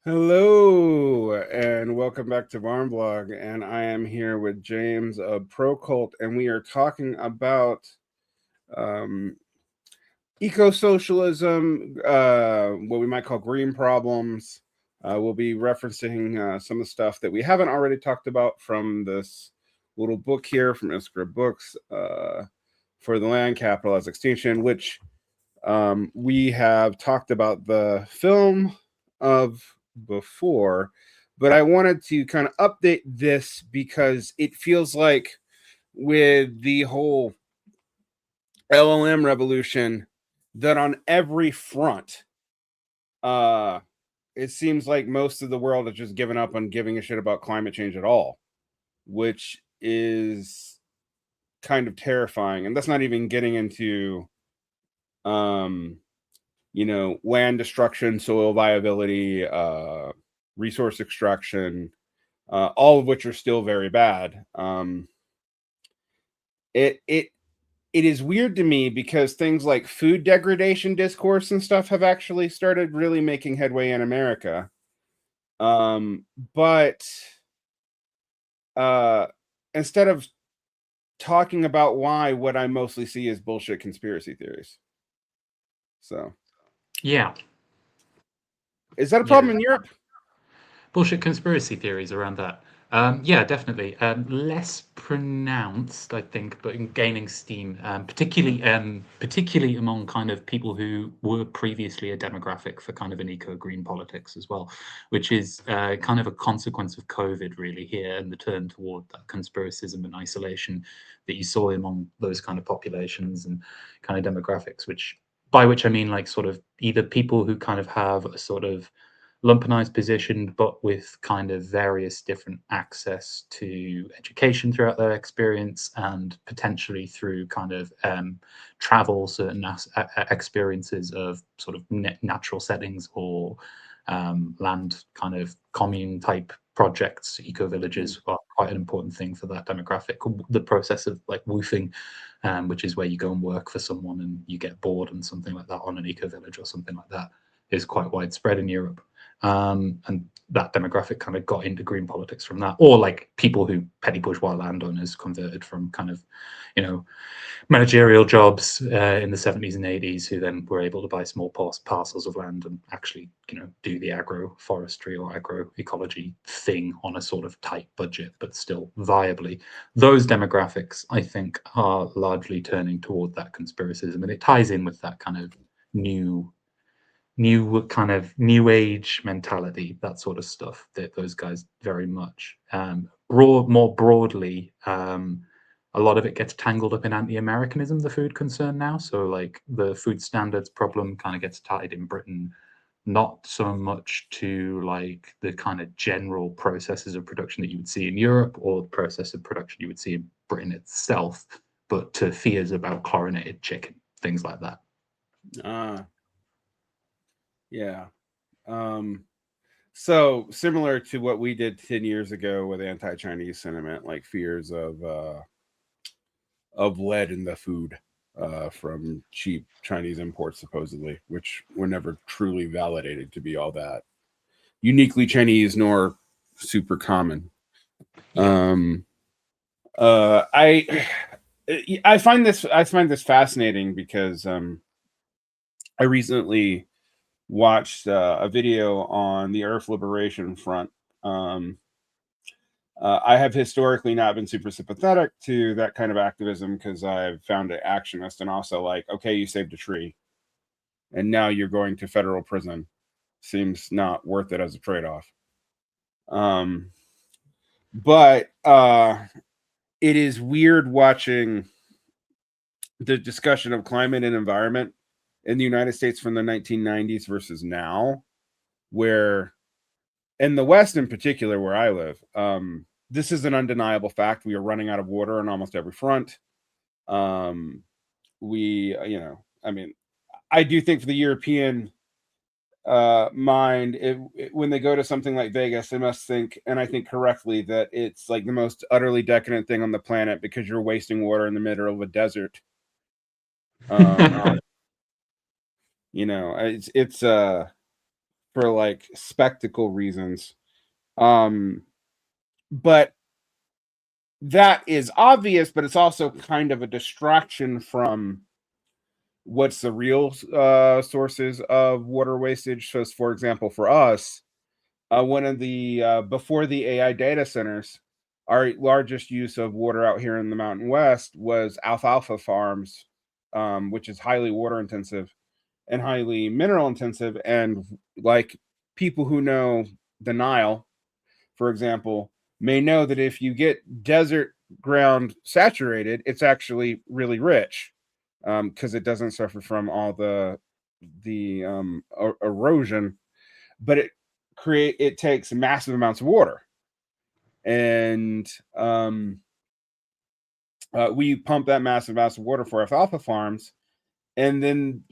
Hello and welcome back to VarnVlog, and I am here with James of Prole Kult, and we are talking about um, eco-socialism, what we might call green problems. We'll be referencing some of the stuff that we haven't already talked about from this little book here from Iskra Books for the land capital as Extinction, which we have talked about the film of before, but I wanted to kind of update this because it feels like with the whole LLM revolution that on every front, uh, it seems like most of the world has just given up on giving a shit about climate change at all, which is kind of terrifying. And that's not even getting into um land destruction, soil viability, resource extraction, all of which are still very bad. It is weird to me because things like food degradation discourse and stuff have actually started really making headway in America. But uh, instead of talking about why, what I mostly see is bullshit conspiracy theories. So, Yeah, is that a yeah. problem in Europe? Bullshit conspiracy theories around that. Yeah, definitely. Less pronounced, I think, but in gaining steam, particularly among kind of people who were previously a demographic for kind of an eco-green politics as well, which is kind of a consequence of COVID, really, here, and the turn toward that conspiracism and isolation that you saw among those kind of populations and kind of demographics, by which I mean like sort of either people who kind of have a sort of lumpenized position, but with kind of various different access to education throughout their experience and potentially through kind of travel, certain experiences of sort of natural settings or land kind of commune type projects. Eco villages are quite an important thing for that demographic. The process of like woofing, which is where you go and work for someone and you get bored and something like that on an eco village or something like that, is quite widespread in Europe. And that demographic kind of got into green politics from that, or like people who petty bourgeois landowners converted from kind of, managerial jobs in the 70s and 80s, who then were able to buy small parcels of land and actually, do the agroforestry or agroecology thing on a sort of tight budget, but still viably. Those demographics, I think, are largely turning toward that conspiracism, and it ties in with that kind of new kind of new age mentality, that sort of stuff, that those guys very much more broadly, a lot of it gets tangled up in anti-Americanism, the food concern now. So like the food standards problem kind of gets tied in Britain, not so much to like the kind of general processes of production that you would see in Europe or the process of production you would see in Britain itself, but to fears about chlorinated chicken, things like that. Yeah. Um, so similar to what we did 10 years ago with anti-Chinese sentiment, like fears of lead in the food from cheap Chinese imports, supposedly, which were never truly validated to be all that uniquely Chinese nor super common. Yeah. Um, uh, I I find this fascinating because I recently watched a video on the Earth Liberation Front. Um, I have historically not been super sympathetic to that kind of activism because I've found it actionist and also like, okay, you saved a tree and now you're going to federal prison. Seems not worth it as a trade off. Um, but it is weird watching the discussion of climate and environment in the United States from the 1990s versus now, where in the West, in particular, where I live, this is an undeniable fact. We are running out of water on almost every front. Um, I mean, I do think for the European mind, when they go to something like Vegas, they must think, and I think correctly, that it's like the most utterly decadent thing on the planet because you're wasting water in the middle of a desert. Um, it's for like spectacle reasons. But that is obvious, but it's also kind of a distraction from what's the real sources of water wastage. So, for example, for us, one of the before the AI data centers, our largest use of water out here in the Mountain West was alfalfa farms, which is highly water intensive and highly mineral intensive. And like people who know the Nile, for example, may know that if you get desert ground saturated, it's actually really rich because it doesn't suffer from all the erosion, but it takes massive amounts of water, and we pump that massive amounts of water for alfalfa farms. And then,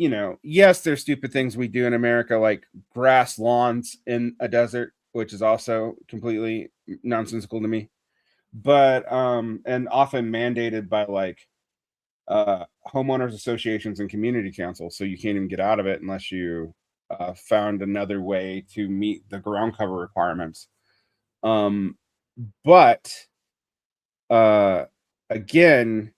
yes, there's stupid things we do in America, like grass lawns in a desert, which is also completely nonsensical to me. But and often mandated by like homeowners associations and community councils, so you can't even get out of it unless you found another way to meet the ground cover requirements. But again,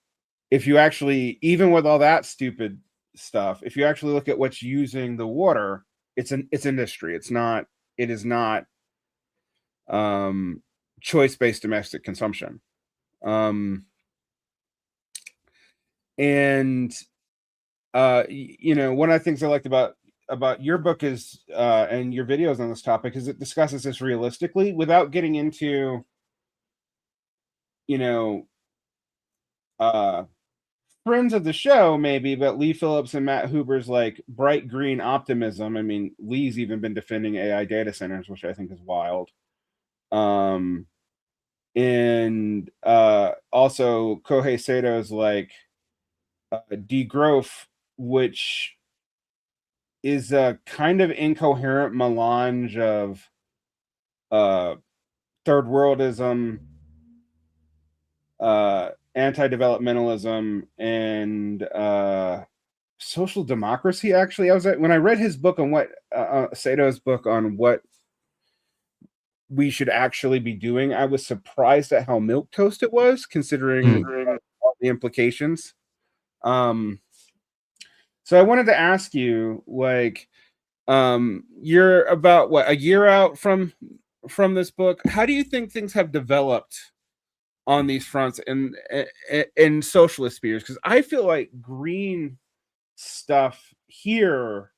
if you actually, even with all that stupid stuff, if you actually look at what's using the water, it's industry. It is not choice-based domestic consumption. And one of the things I liked about your book is and your videos on this topic is it discusses this realistically without getting into friends of the show, maybe, but Lee Phillips and Matt Huber's like bright green optimism. I mean, Lee's even been defending AI data centers, which I think is wild. And also Kohei Sato's like degrowth, which is a kind of incoherent melange of third worldism, anti-developmentalism, and social democracy. Actually, when I read his book on what Sato's book on what we should actually be doing, I was surprised at how milquetoast it was, considering all the implications. So I wanted to ask you, like, you're about what, a year out from this book. How do you think things have developed on these fronts in socialist spheres? Because I feel like green stuff here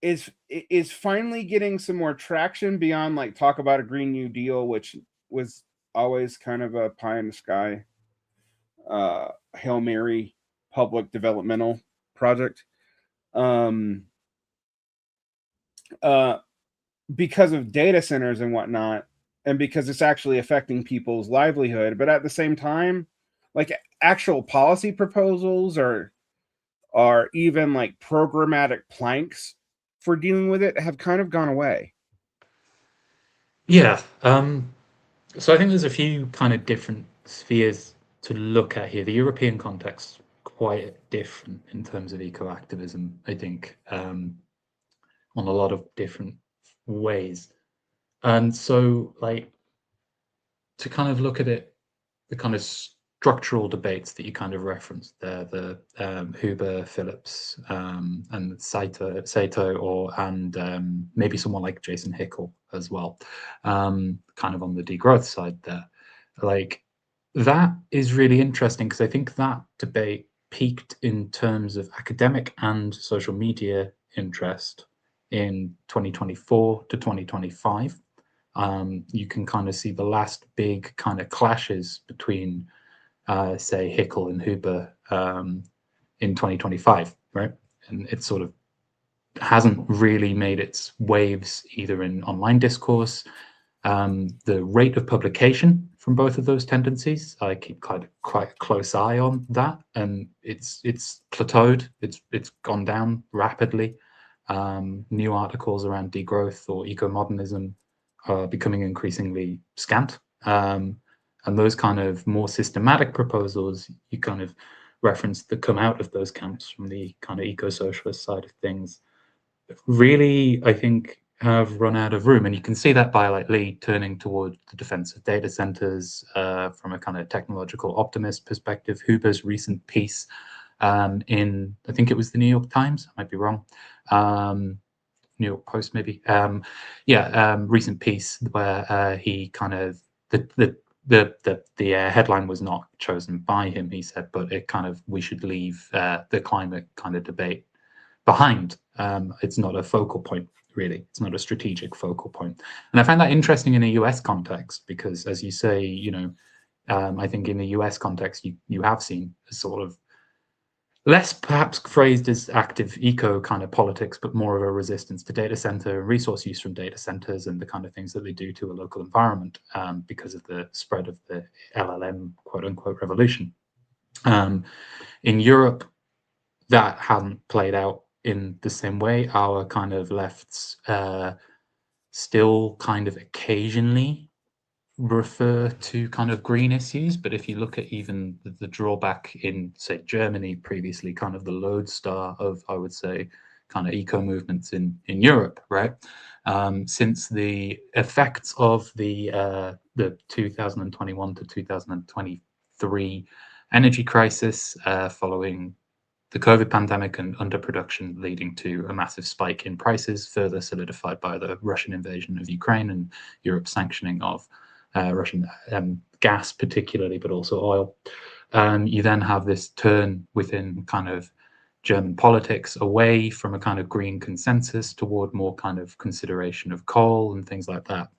is finally getting some more traction beyond like talk about a Green New Deal, which was always kind of a pie in the sky, Hail Mary public developmental project. Because of data centers and whatnot, and because it's actually affecting people's livelihood. But at the same time, like actual policy proposals or even like programmatic planks for dealing with it have kind of gone away. Yeah. So I think there's a few kind of different spheres to look at here. The European context quite different in terms of eco-activism, I think, on a lot of different ways. And so, like, to kind of look at it, the kind of structural debates that you kind of referenced there, the Huber, Phillips, and Sato, and maybe someone like Jason Hickel as well, kind of on the degrowth side there. Like, that is really interesting because I think that debate peaked in terms of academic and social media interest in 2024 to 2025. You can kind of see the last big kind of clashes between, say, Hickel and Huber in 2025, right? And it sort of hasn't really made its waves either in online discourse. The rate of publication from both of those tendencies, I keep quite a close eye on that, and it's plateaued. It's gone down rapidly. New articles around degrowth or eco-modernism are becoming increasingly scant. And those kind of more systematic proposals, you kind of reference that come out of those camps from the kind of eco-socialist side of things really, I think, have run out of room. And you can see that by like Lee turning toward the defense of data centers from a kind of technological optimist perspective. Huber's recent piece in, I think it was the New York Times, I might be wrong, New York Post maybe. Recent piece where he kind of, the headline was not chosen by him, he said, but it kind of, we should leave the climate kind of debate behind. It's not a focal point, really. It's not a strategic focal point. And I find that interesting in a US context, because as you say, you know, I think in the US context, you have seen a sort of less perhaps phrased as active eco kind of politics, but more of a resistance to data center and resource use from data centers and the kind of things that they do to a local environment because of the spread of the LLM quote unquote revolution. In Europe, that hadn't played out in the same way. Our kind of lefts still kind of occasionally refer to kind of green issues, but if you look at even the drawback in, say, Germany previously, kind of the lodestar of, I would say, kind of eco movements in Europe, right? Since the effects of the 2021 to 2023 energy crisis following the COVID pandemic and underproduction leading to a massive spike in prices, further solidified by the Russian invasion of Ukraine and Europe's sanctioning of Russian gas particularly, but also oil. You then have this turn within kind of German politics away from a kind of green consensus toward more kind of consideration of coal and things like that.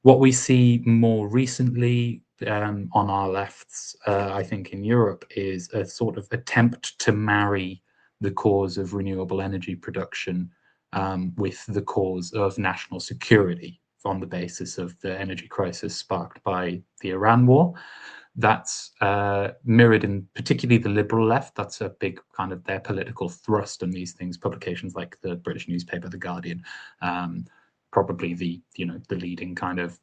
What we see more recently on our lefts, I think in Europe, is a sort of attempt to marry the cause of renewable energy production with the cause of national security on the basis of the energy crisis sparked by the Iran war. That's mirrored in particularly the liberal left. That's a big kind of their political thrust on these things. Publications like the British newspaper, The Guardian, probably the leading kind of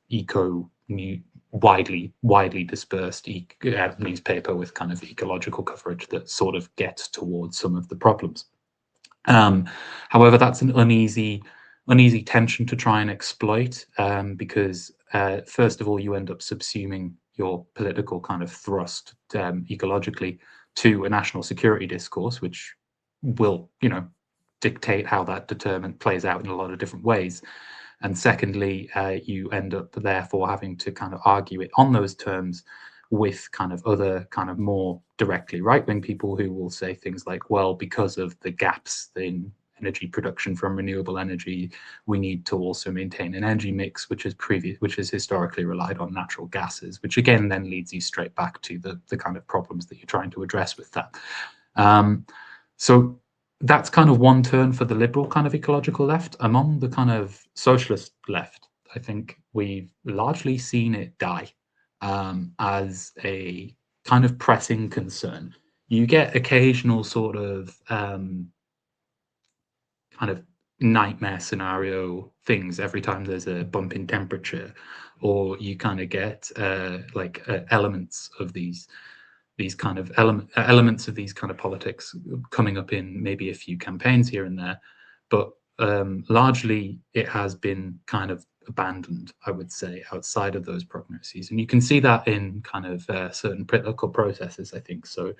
widely dispersed newspaper with kind of ecological coverage that sort of gets towards some of the problems. However, that's an uneasy tension to try and exploit because first of all, you end up subsuming your political kind of thrust ecologically to a national security discourse, which will, dictate how that plays out in a lot of different ways. And secondly, you end up therefore having to kind of argue it on those terms with kind of other kind of more directly right-wing people who will say things like, well, because of the gaps in energy production from renewable energy, we need to also maintain an energy mix which has historically relied on natural gases, which again then leads you straight back to the kind of problems that you're trying to address with that. So that's kind of one turn for the liberal kind of ecological left. Among the kind of socialist left, I think we've largely seen it die as a kind of pressing concern. You get occasional sort of kind of nightmare scenario things every time there's a bump in temperature, or you kind of get elements of these kind of elements of these kind of politics coming up in maybe a few campaigns here and there, but largely it has been kind of abandoned, I would say, outside of those prognoses. And you can see that in kind of certain political processes, I think. So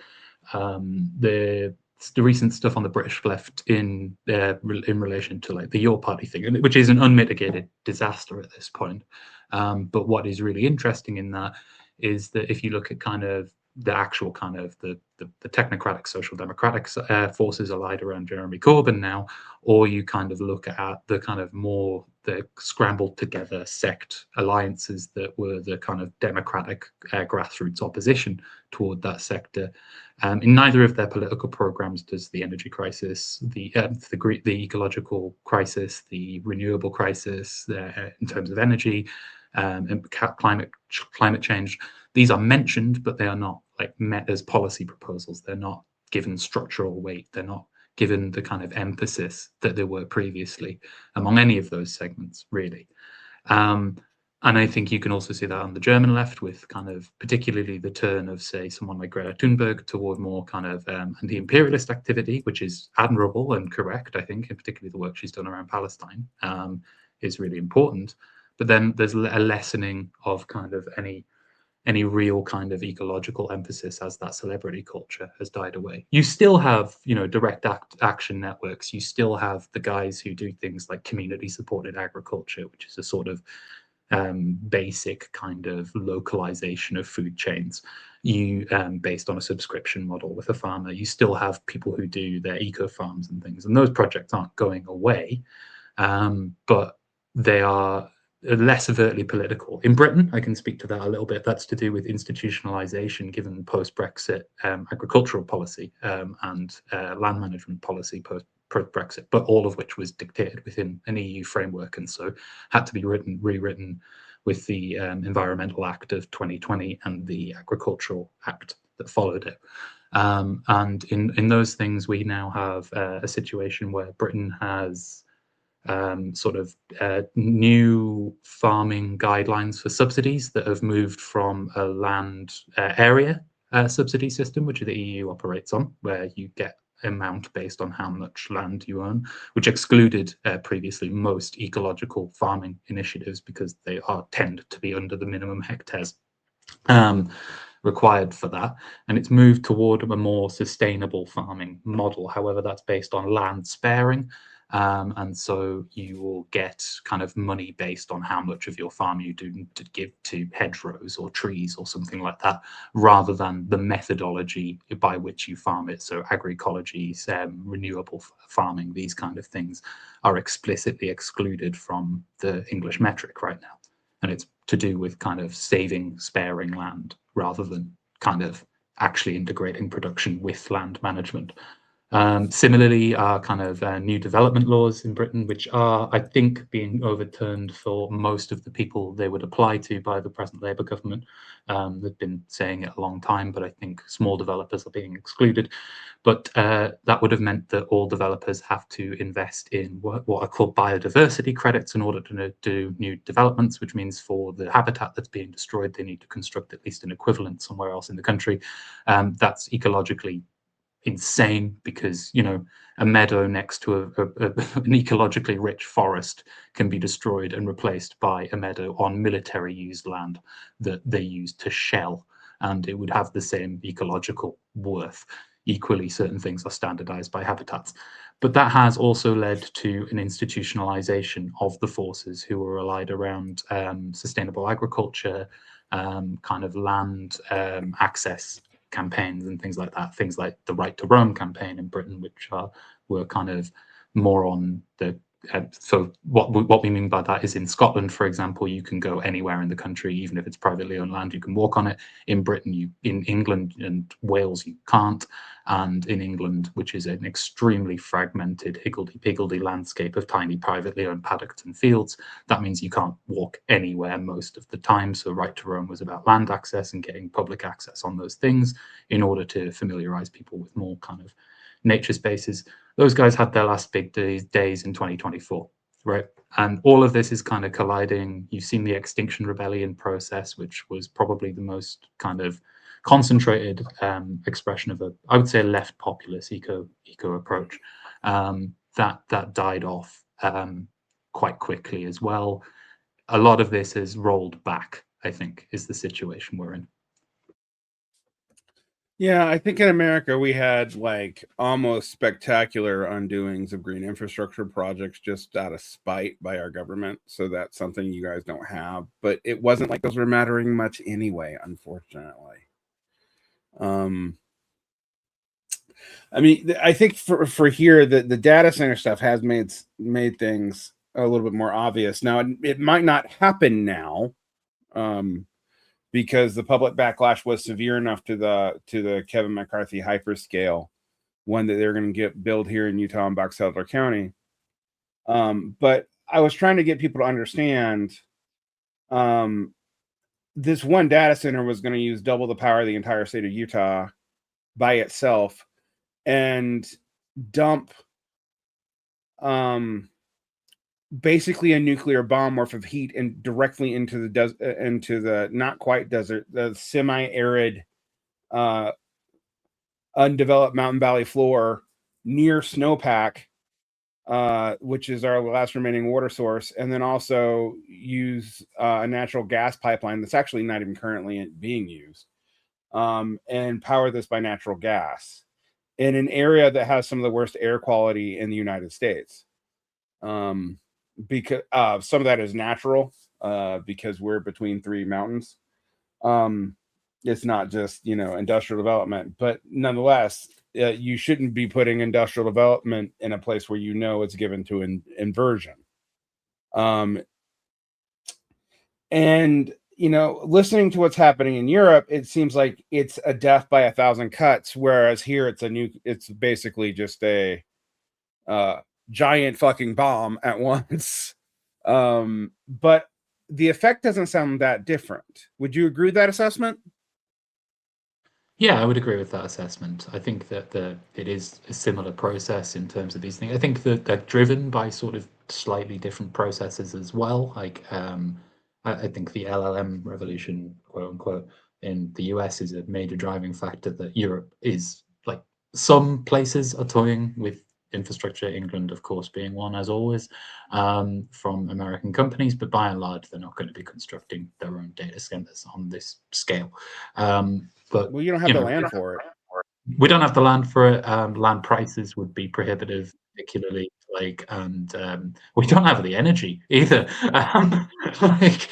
the recent stuff on the British left in relation to like the Your Party thing, which is an unmitigated disaster at this point. But what is really interesting in that is that if you look at kind of the actual kind of the technocratic social democratic forces allied around Jeremy Corbyn now, or you kind of look at the kind of more the scrambled together sect alliances that were the kind of democratic grassroots opposition toward that sector. In neither of their political programs does the energy crisis, the ecological crisis, the renewable crisis in terms of energy, and climate change. These are mentioned, but they are not like met as policy proposals. They're not given structural weight. They're not given the kind of emphasis that there were previously among any of those segments, really. And I think you can also see that on the German left, with kind of particularly the turn of, say, someone like Greta Thunberg toward more kind of anti-imperialist activity, which is admirable and correct, I think, and particularly the work she's done around Palestine is really important. But then there's a lessening of kind of any real kind of ecological emphasis as that celebrity culture has died away. You still have, direct action networks. You still have the guys who do things like community-supported agriculture, which is a sort of basic kind of localization of food chains. You based on a subscription model with a farmer. You still have people who do their eco farms and things, and those projects aren't going away, but they are less overtly political. In Britain, I can speak to that a little bit. That's to do with institutionalization, given post-Brexit agricultural policy and land management policy post-Brexit, but all of which was dictated within an EU framework, and so had to be rewritten with the Environmental Act of 2020 and the Agricultural Act that followed it. And in those things, we now have a situation where Britain has sort of new farming guidelines for subsidies that have moved from a land area subsidy system, which the EU operates on, where you get amount based on how much land you own, which excluded previously most ecological farming initiatives because they tend to be under the minimum hectares required for that. And it's moved toward a more sustainable farming model. However, that's based on land sparing. And so you will get kind of money based on how much of your farm you do to give to hedgerows or trees or something like that, rather than the methodology by which you farm it. So agroecology, renewable farming, these kind of things are explicitly excluded from the English metric right now. And it's to do with kind of saving, sparing land rather than kind of actually integrating production with land management. Similarly, our kind of new development laws in Britain, which are, I think, being overturned for most of the people they would apply to by the present Labour government. They've been saying it a long time, but I think small developers are being excluded. But that would have meant that all developers have to invest in what are called biodiversity credits in order to do new developments, which means for the habitat that's being destroyed, they need to construct at least an equivalent somewhere else in the country. That's ecologically insane, because a meadow next to an ecologically rich forest can be destroyed and replaced by a meadow on military used land that they use to shell, and it would have the same ecological worth. Equally, certain things are standardized by habitats, but that has also led to an institutionalization of the forces who are relied around sustainable agriculture, kind of land access campaigns and things like that, things like the Right to Roam campaign in Britain, which were kind of more on the so what we mean by that is, in Scotland, for example, you can go anywhere in the country, even if it's privately owned land, you can walk on it. In Britain, in England and Wales, you can't. And in England, which is an extremely fragmented, higgledy-piggledy landscape of tiny privately owned paddocks and fields, that means you can't walk anywhere most of the time. So Right to Roam was about land access and getting public access on those things in order to familiarize people with more kind of nature spaces. Those guys had their last big days in 2024, right? And all of this is kind of colliding. You've seen the Extinction Rebellion process, which was probably the most kind of concentrated expression of I would say, a left populist eco approach. That died off quite quickly as well. A lot of this has rolled back, I think, is the situation we're in. Yeah, I think in America we had like almost spectacular undoings of green infrastructure projects just out of spite by our government. So that's something you guys don't have. But it wasn't like those were mattering much anyway, unfortunately. I mean, I think for here, the data center stuff has made things a little bit more obvious. Now, it might not happen now, because the public backlash was severe enough to the Kevin McCarthy hyperscale one that they're going to build here in Utah and Box Elder County. But I was trying to get people to understand, this one data center was going to use double the power of the entire state of Utah by itself, and dump basically a nuclear bomb worth of heat and directly into the not quite desert, the semi-arid, undeveloped mountain valley floor near snowpack, which is our last remaining water source, and then also use a natural gas pipeline that's actually not even currently being used, and power this by natural gas in an area that has some of the worst air quality in the United States. Because some of that is natural, because we're between three mountains. It's not just, industrial development, but nonetheless, you shouldn't be putting industrial development in a place where it's given to inversion. And listening to what's happening in Europe, it seems like it's a death by 1,000 cuts, whereas here it's basically just a giant fucking bomb at once. But the effect doesn't sound that different. Would you agree with that assessment? Yeah, I would agree with that assessment. I think that it is a similar process in terms of these things. I think that they're driven by sort of slightly different processes as well. Like, I think the LLM revolution, quote unquote, in the US is a major driving factor that Europe is like, some places are toying with infrastructure, England, of course, being one, as always, from American companies, but by and large, they're not going to be constructing their own data centers on this scale. But Well, you don't have the land for it. we don't have the land for it. Land prices would be prohibitive, particularly and we don't have the energy either. Like,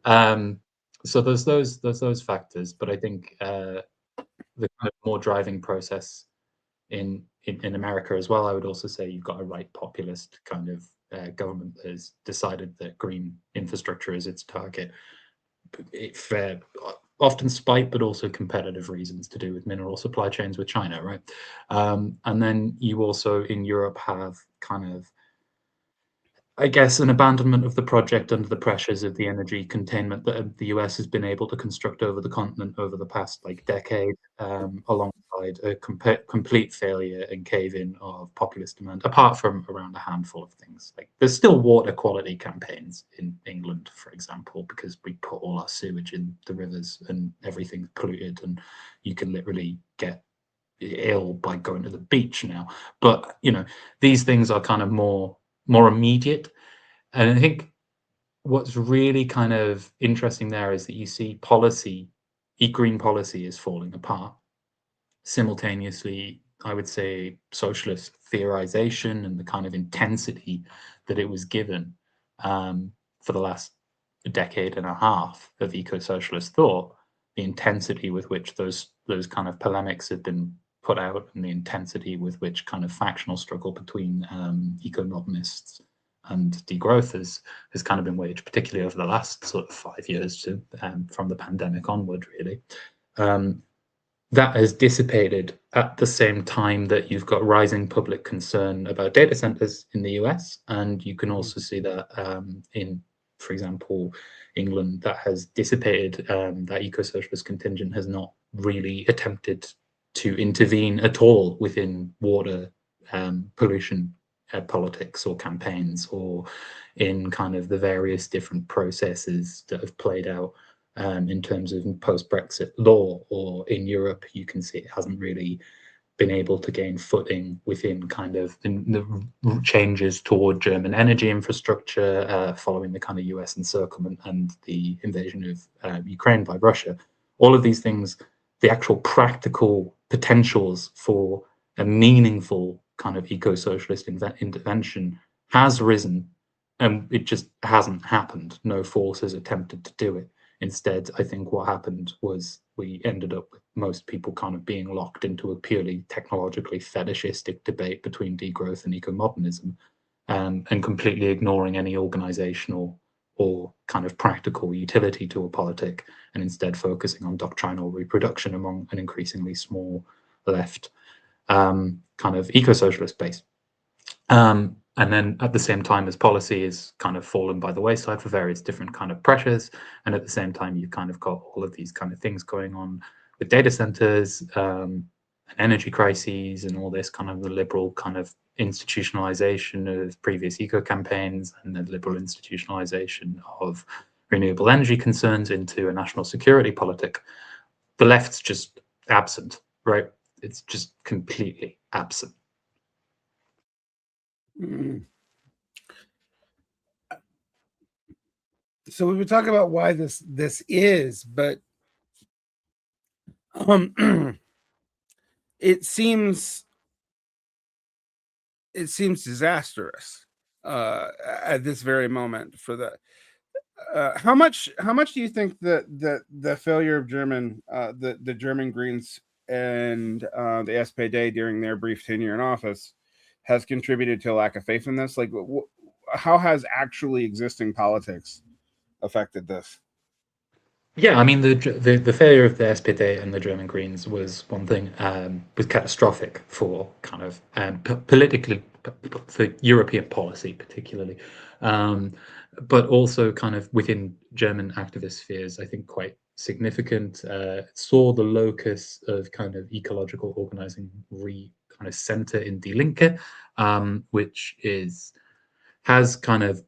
um, so there's those factors, but I think the kind of more driving process in America as well. I would also say you've got a right populist kind of government that has decided that green infrastructure is its target. For often spite, but also competitive reasons to do with mineral supply chains with China, right? And then you also in Europe have kind of, I guess, an abandonment of the project under the pressures of the energy containment that the US has been able to construct over the continent over the past decade, alongside a complete failure and cave-in of populist demand, apart from around a handful of things. Like, there's still water quality campaigns in England, for example, because we put all our sewage in the rivers and everything's polluted, and you can literally get ill by going to the beach now. But these things are kind of more immediate. And I think what's really kind of interesting there is that you see green policy is falling apart. Simultaneously, I would say socialist theorization and the kind of intensity that it was given for the last decade and a half of eco-socialist thought, the intensity with which those kind of polemics have been put out, and the intensity with which kind of factional struggle between eco-optimists and degrowthers has kind of been waged, particularly over the last sort of 5 years from the pandemic onward, really. That has dissipated at the same time that you've got rising public concern about data centers in the US, and you can also see that in, for example, England, that has dissipated. That eco-socialist contingent has not really attempted to intervene at all within water pollution politics or campaigns, or in kind of the various different processes that have played out in terms of post-Brexit law. Or in Europe, you can see it hasn't really been able to gain footing within kind of the changes toward German energy infrastructure following the kind of US encirclement and the invasion of Ukraine by Russia. All of these things, the actual practical potentials for a meaningful kind of eco-socialist intervention has risen, and it just hasn't happened. No force has attempted to do it. Instead, I think what happened was we ended up with most people kind of being locked into a purely technologically fetishistic debate between degrowth and eco-modernism, and completely ignoring any organizational or kind of practical utility to a politic, and instead focusing on doctrinal reproduction among an increasingly small left kind of eco-socialist base. And then at the same time as policy is kind of fallen by the wayside for various different kind of pressures, and at the same time you've kind of got all of these kind of things going on with data centers and energy crises and all this kind of the liberal kind of institutionalization of previous eco campaigns and the liberal institutionalization of renewable energy concerns into a national security politic, the left's just absent, right? It's just completely absent. So we've been talking about why this is, but it seems disastrous at this very moment for the how much do you think that the failure of the German Greens and the SPD during their brief tenure in office has contributed to a lack of faith in this? Like, how has actually existing politics affected this? Yeah, I mean the failure of the SPD and the German Greens was one thing, was catastrophic for kind of politically, for European policy particularly, but also kind of within German activist spheres, I think quite significant. Saw the locus of kind of ecological organizing kind of center in Die Linke, which has kind of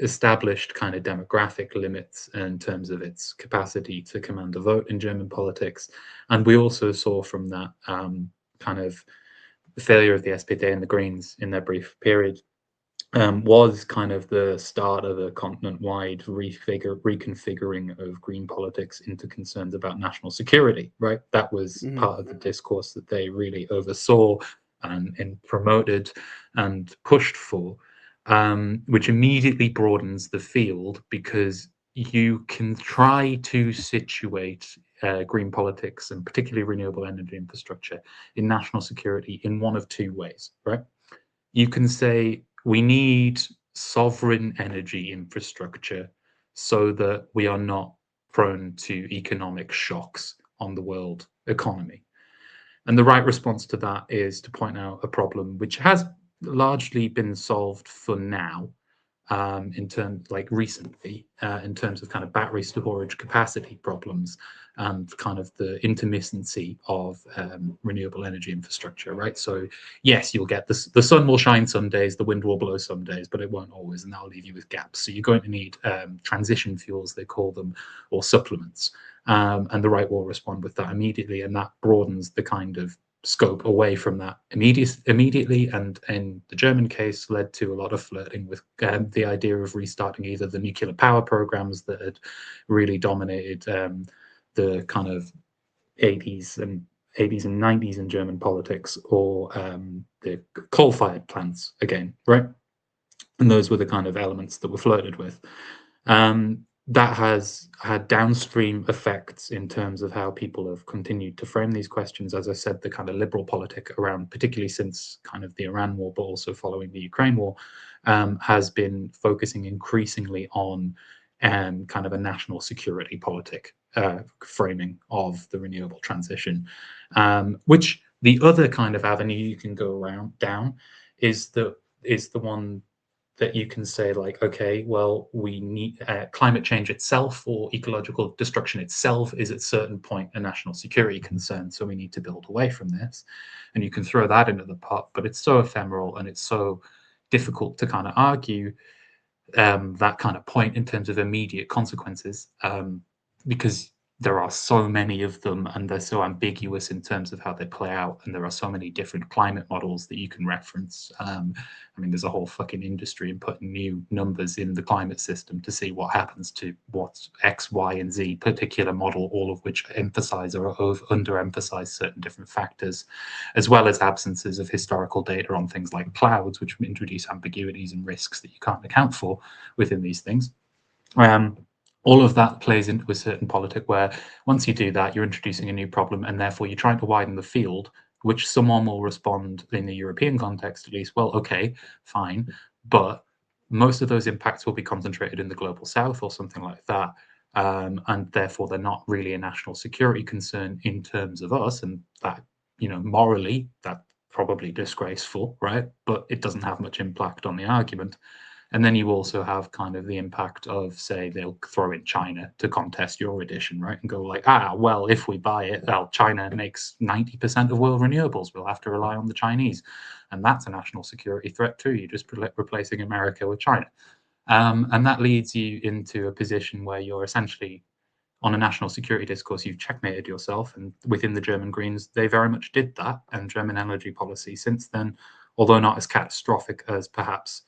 established kind of demographic limits in terms of its capacity to command a vote in German politics. And we also saw from that kind of the failure of the SPD and the Greens in their brief period was kind of the start of a continent-wide reconfiguring of green politics into concerns about national security, right? That was part of the discourse that they really oversaw and promoted and pushed for, which immediately broadens the field because you can try to situate green politics and particularly renewable energy infrastructure in national security in one of two ways, right? You can say we need sovereign energy infrastructure so that we are not prone to economic shocks on the world economy. And the right response to that is to point out a problem which has largely been solved for now, in terms like recently, in terms of kind of battery storage capacity problems and kind of the intermittency of renewable energy infrastructure, right? So yes, you'll get this, the sun will shine some days, the wind will blow some days, but it won't always, and that'll leave you with gaps. So you're going to need transition fuels, they call them, or supplements. And the right will respond with that immediately, and that broadens the kind of scope away from that immediately, and in the German case led to a lot of flirting with the idea of restarting either the nuclear power programs that had really dominated the kind of 80s and 90s in German politics, or the coal-fired plants again, right? And those were the kind of elements that were flirted with. That has had downstream effects in terms of how people have continued to frame these questions. As I said, the kind of liberal politic around, particularly since kind of the Iran war, but also following the Ukraine war, has been focusing increasingly on kind of a national security politic framing of the renewable transition, which the other kind of avenue you can go around down is the one that you can say, like, okay, well, we need climate change itself or ecological destruction itself is at a certain point a national security concern, so we need to build away from this. And you can throw that into the pot, but it's so ephemeral and it's so difficult to kind of argue that kind of point in terms of immediate consequences, because there are so many of them and they're so ambiguous in terms of how they play out, and there are so many different climate models that you can reference. I mean, there's a whole fucking industry in putting new numbers in the climate system to see what happens to what's X, Y, and Z particular model, all of which emphasize or underemphasize certain different factors, as well as absences of historical data on things like clouds, which introduce ambiguities and risks that you can't account for within these things. All of that plays into a certain politic where once you do that, you're introducing a new problem, and therefore you're trying to widen the field, which someone will respond in the European context at least, well, okay, fine, but most of those impacts will be concentrated in the global south or something like that. And therefore they're not really a national security concern in terms of us, and that, you know, morally, that's probably disgraceful, right? But it doesn't have much impact on the argument. And then you also have kind of the impact of, say, they'll throw in China to contest your edition, right? And go like, well, if we buy it, well, China makes 90% of world renewables. We'll have to rely on the Chinese. And that's a national security threat too. You're just replacing America with China. And that leads you into a position where you're essentially, on a national security discourse, you've checkmated yourself. And within the German Greens, they very much did that. And German energy policy since then, although not as catastrophic as perhaps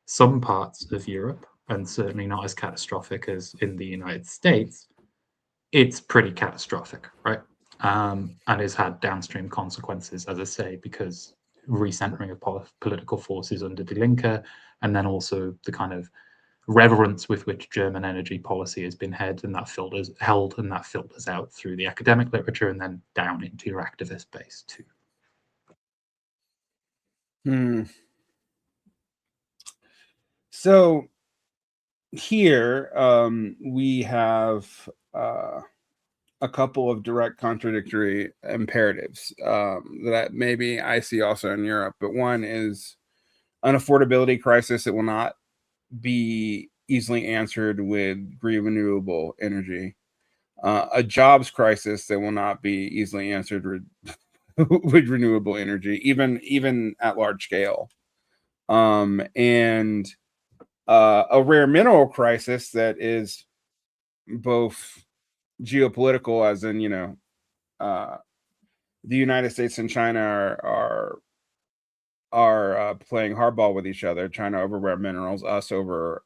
some parts of Europe, and certainly not as catastrophic as in the United States, it's pretty catastrophic, right? And has had downstream consequences, as I say, because recentering of political forces under Die Linke, and then also the kind of reverence with which German energy policy has been held, and that filters out through the academic literature and then down into your activist base too. So here we have a couple of direct contradictory imperatives that maybe I see also in Europe. But one is an affordability crisis that will not be easily answered with green renewable energy, a jobs crisis that will not be easily answered with renewable energy, even at large scale, and a rare mineral crisis that is both geopolitical, as in, the United States and China are playing hardball with each other. China over rare minerals, us over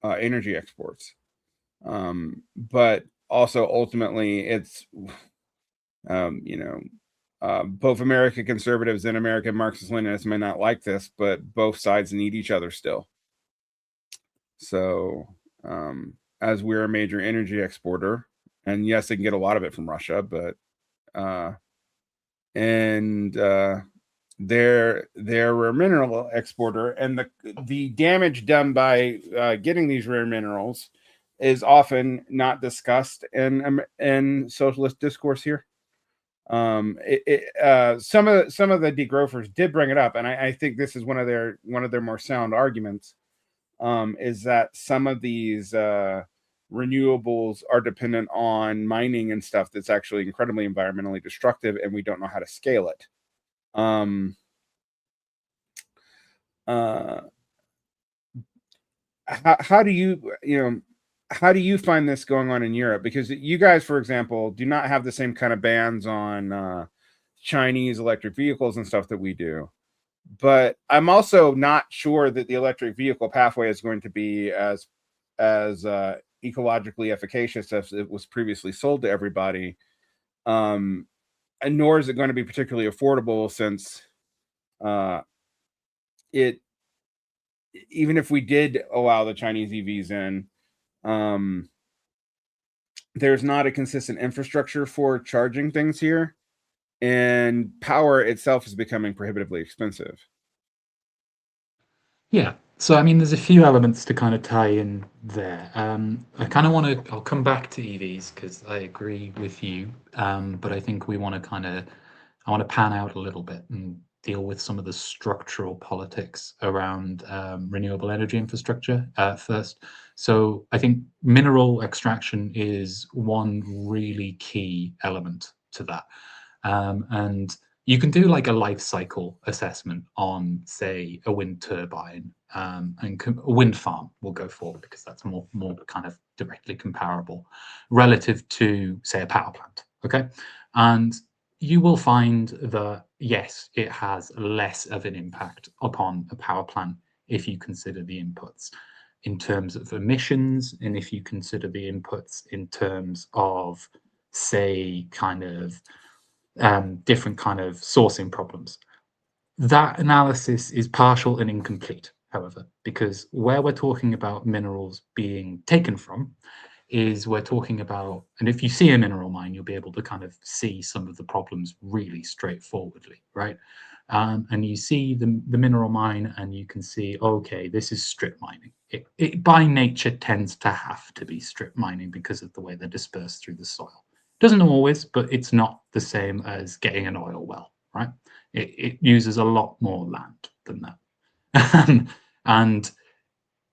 energy exports. But also ultimately, it's both American conservatives and American Marxist-Leninists may not like this, but both sides need each other still. So, as we're a major energy exporter, and yes, they can get a lot of it from Russia, but they're a rare mineral exporter, and the damage done by getting these rare minerals is often not discussed in socialist discourse here. Some of the degrowthers did bring it up, and I think this is one of their more sound arguments, is that some of these renewables are dependent on mining and stuff that's actually incredibly environmentally destructive, and we don't know how to scale it. How do you find this going on in Europe? Because you guys, for example, do not have the same kind of bans on Chinese electric vehicles and stuff that we do. But I'm also not sure that the electric vehicle pathway is going to be as ecologically efficacious as it was previously sold to everybody. And nor is it going to be particularly affordable, since even if we did allow the Chinese EVs in, there's not a consistent infrastructure for charging things here, and power itself is becoming prohibitively expensive. Yeah. So, I mean, there's a few elements to kind of tie in there. I kind of want to, I'll come back to EVs because I agree with you. But I think I want to pan out a little bit and deal with some of the structural politics around renewable energy infrastructure first. So I think mineral extraction is one really key element to that. And you can do like a life cycle assessment on, say, a wind turbine, and a wind farm will go forward because that's more kind of directly comparable relative to, say, a power plant. Okay. And you will find that, yes, it has less of an impact upon a power plant if you consider the inputs in terms of emissions, and if you consider the inputs in terms of, say, kind of different kind of sourcing problems. That analysis is partial and incomplete, however, because where we're talking about minerals being taken from is we're talking about, and if you see a mineral mine, you'll be able to kind of see some of the problems really straightforwardly, right? And you see the mineral mine and you can see, okay, this is strip mining. It by nature tends to have to be strip mining because of the way they're dispersed through the soil. Doesn't always, but it's not the same as getting an oil well, right? It uses a lot more land than that. And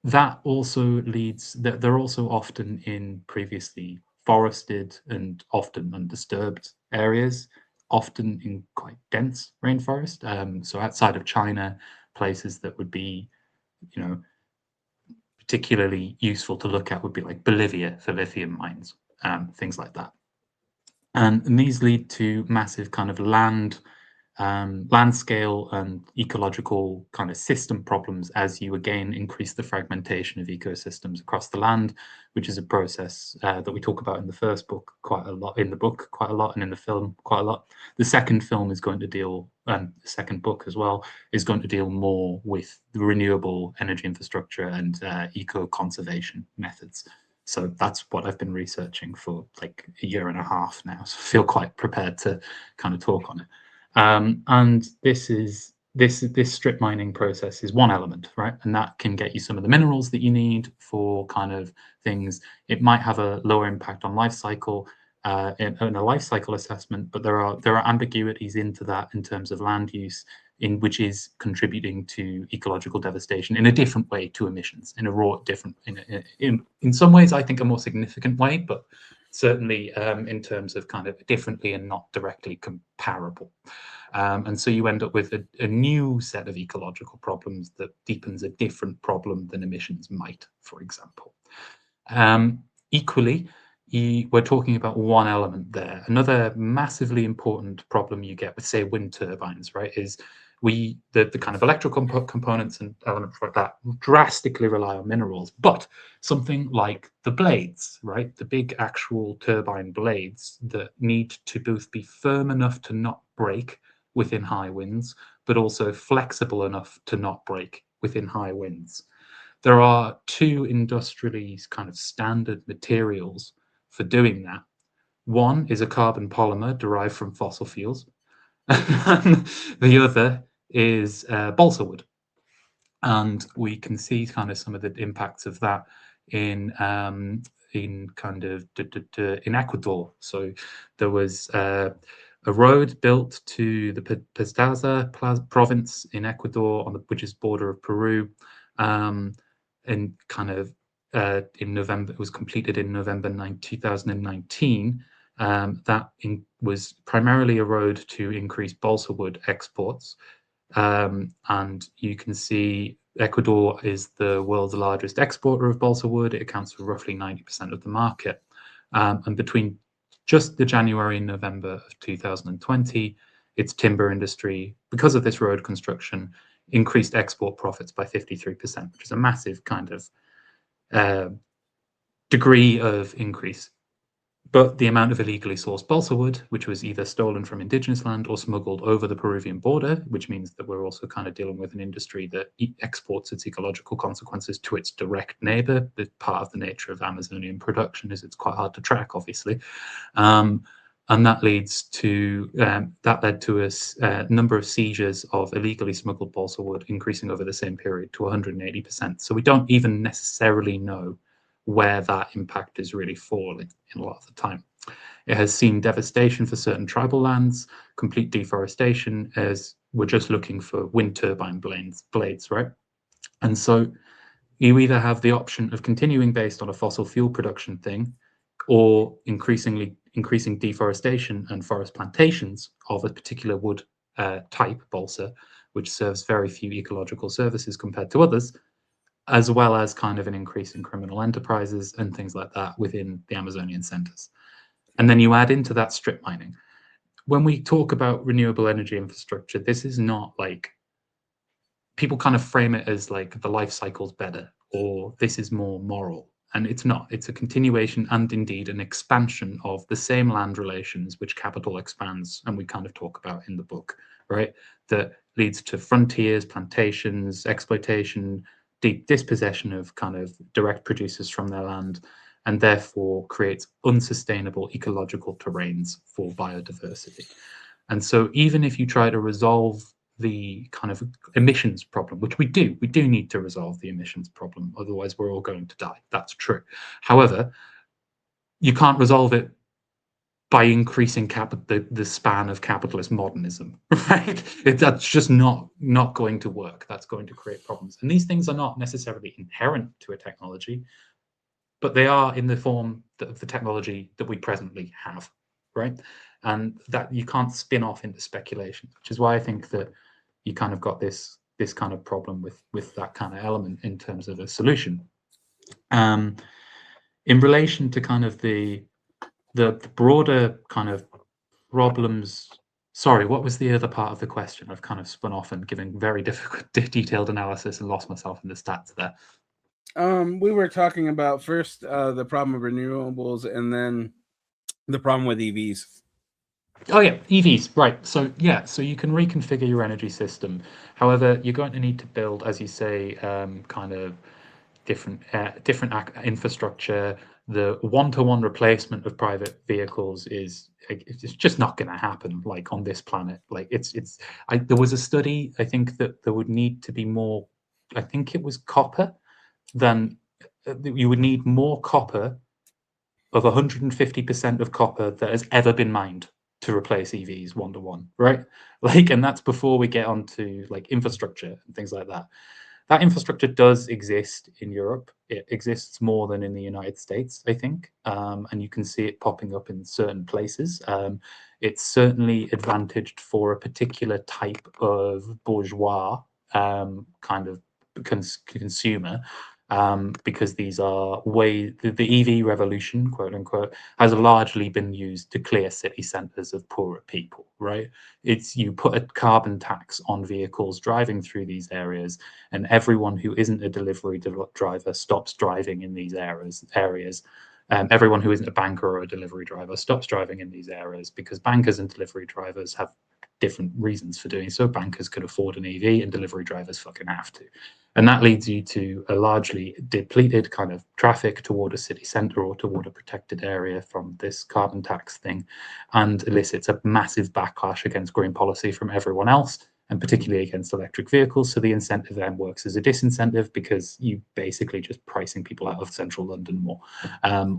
that also leads that they're also often in previously forested and often undisturbed areas, often in quite dense rainforest. So outside of China, places that would be, you know, particularly useful to look at would be like Bolivia for lithium mines, things like that. And these lead to massive kind of land scale and ecological kind of system problems as you again increase the fragmentation of ecosystems across the land, which is a process that we talk about in the first book quite a lot, in the book quite a lot, and in the film quite a lot. The second film is going to deal, the second book as well, is going to deal more with the renewable energy infrastructure and eco-conservation methods. So that's what I've been researching for like a year and a half now. So I feel quite prepared to kind of talk on it. And this strip mining process is one element, right? And that can get you some of the minerals that you need for kind of things. It might have a lower impact on life cycle in a life cycle assessment, but there are ambiguities into that in terms of land use, in which is contributing to ecological devastation in a different way to emissions, in a raw different in some ways I think a more significant way, but certainly in terms of kind of differently and not directly comparable. And so you end up with a new set of ecological problems that deepens a different problem than emissions might, for example. Equally, we're talking about one element there. Another massively important problem you get with, say, wind turbines, right, is the kind of electrical components and elements like that drastically rely on minerals, but something like the blades, right, the big actual turbine blades that need to both be firm enough to not break within high winds, but also flexible enough to not break within high winds. There are two industrially kind of standard materials for doing that. One is a carbon polymer derived from fossil fuels, and the other is balsa wood. And we can see kind of some of the impacts of that in kind of in Ecuador. So there was a road built to the Pastaza province in Ecuador, which is border of Peru, and kind of in November. It was completed in November 2019. That was primarily a road to increase balsa wood exports. And you can see Ecuador is the world's largest exporter of balsa wood. It accounts for roughly 90% of the market. And between just the January and November of 2020, its timber industry, because of this road construction, increased export profits by 53%, which is a massive kind of degree of increase. But the amount of illegally sourced balsa wood, which was either stolen from indigenous land or smuggled over the Peruvian border, which means that we're also kind of dealing with an industry that exports its ecological consequences to its direct neighbor. The part of the nature of Amazonian production is it's quite hard to track, obviously. And that leads to that led to a number of seizures of illegally smuggled balsa wood increasing over the same period to 180%. So we don't even necessarily know where that impact is really falling in a lot of the time. It has seen devastation for certain tribal lands, complete deforestation, as we're just looking for wind turbine blades, right? And so you either have the option of continuing based on a fossil fuel production thing, or increasing deforestation and forest plantations of a particular wood type, balsa, which serves very few ecological services compared to others, as well as kind of an increase in criminal enterprises and things like that within the Amazonian centers. And then you add into that strip mining. When we talk about renewable energy infrastructure, this is not like, people kind of frame it as like the life cycle's better, or this is more moral. And it's not. It's a continuation and indeed an expansion of the same land relations which capital expands, and we kind of talk about in the book, right? That leads to frontiers, plantations, exploitation, deep dispossession of kind of direct producers from their land, and therefore creates unsustainable ecological terrains for biodiversity. And so even if you try to resolve the kind of emissions problem, which we do need to resolve the emissions problem, otherwise we're all going to die. That's true. However, you can't resolve it by increasing the span of capitalist modernism, right? That's just not going to work. That's going to create problems. And these things are not necessarily inherent to a technology, but they are in the form of the technology that we presently have, right? And that you can't spin off into speculation, which is why I think that you kind of got this kind of problem with that kind of element in terms of a solution. In relation to kind of the broader kind of problems. Sorry, what was the other part of the question? I've kind of spun off and given very detailed analysis and lost myself in the stats there. We were talking about first the problem of renewables, and then the problem with EVs. Oh yeah, EVs, right. So yeah, so you can reconfigure your energy system. However, you're going to need to build, as you say, kind of different infrastructure. The one-to-one replacement of private vehicles it's just not going to happen, like on this planet. Like there was a study, I think, that there would need to be more, I think it was copper, than you would need more copper, of 150% of copper that has ever been mined to replace EVs one-to-one, right? Like, and that's before we get onto like infrastructure and things like that. That infrastructure does exist in Europe. It exists more than in the United States, I think, and you can see it popping up in certain places. It's certainly advantaged for a particular type of bourgeois kind of consumer, because these are the EV revolution, quote unquote, has largely been used to clear city centres of poorer people, right? It's you put a carbon tax on vehicles driving through these areas, and everyone who isn't a delivery driver stops driving in these areas. Everyone who isn't a banker or a delivery driver stops driving in these areas, because bankers and delivery drivers have different reasons for doing so. Bankers could afford an EV, and delivery drivers fucking have to. And that leads you to a largely depleted kind of traffic toward a city centre or toward a protected area from this carbon tax thing, and elicits a massive backlash against green policy from everyone else, and particularly against electric vehicles. So the incentive then works as a disincentive, because you basically just pricing people out of central London more,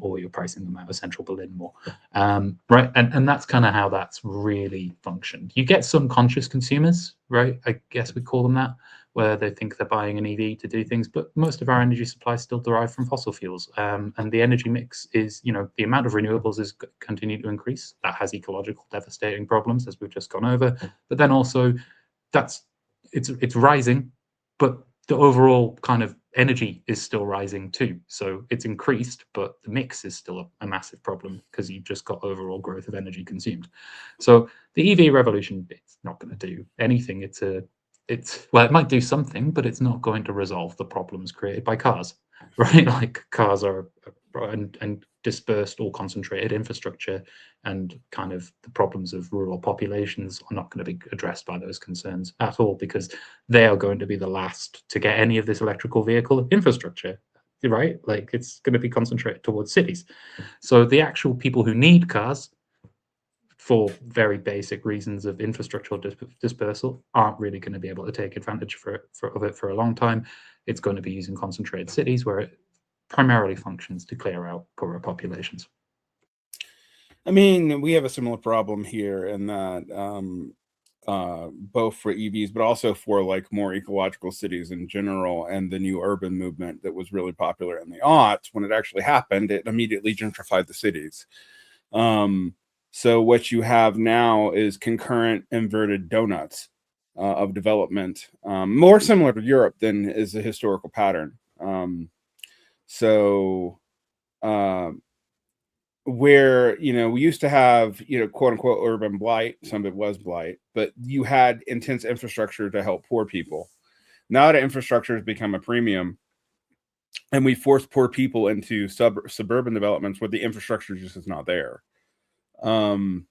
or you're pricing them out of central Berlin more, right? And that's kind of how that's really functioned. You get some conscious consumers, right? I guess we call them that, where they think they're buying an EV to do things, but most of our energy supply is still derived from fossil fuels. And the energy mix is, the amount of renewables is continuing to increase. That has ecological devastating problems, as we've just gone over. But then also, it's rising, but the overall kind of energy is still rising too. So it's increased, but the mix is still a massive problem, because you've just got overall growth of energy consumed. So the EV revolution, it's not going to do anything. Well, it might do something, but it's not going to resolve the problems created by cars, right? Like cars are and dispersed or concentrated infrastructure, and kind of the problems of rural populations are not going to be addressed by those concerns at all, because they are going to be the last to get any of this electrical vehicle infrastructure, right? Like it's going to be concentrated towards cities. So the actual people who need cars, for very basic reasons of infrastructural dispersal, aren't really going to be able to take advantage of it for a long time. It's going to be used in concentrated cities, where it primarily functions to clear out poorer populations. I mean, we have a similar problem here in that both for EVs, but also for like more ecological cities in general, and the new urban movement that was really popular in the aughts. When it actually happened, it immediately gentrified the cities. So what you have now is concurrent inverted donuts of development, more similar to Europe than is a historical pattern. Where, we used to have, quote unquote urban blight. Some of it was blight, but you had intense infrastructure to help poor people. Now the infrastructure has become a premium, and we force poor people into suburban developments where the infrastructure just is not there. When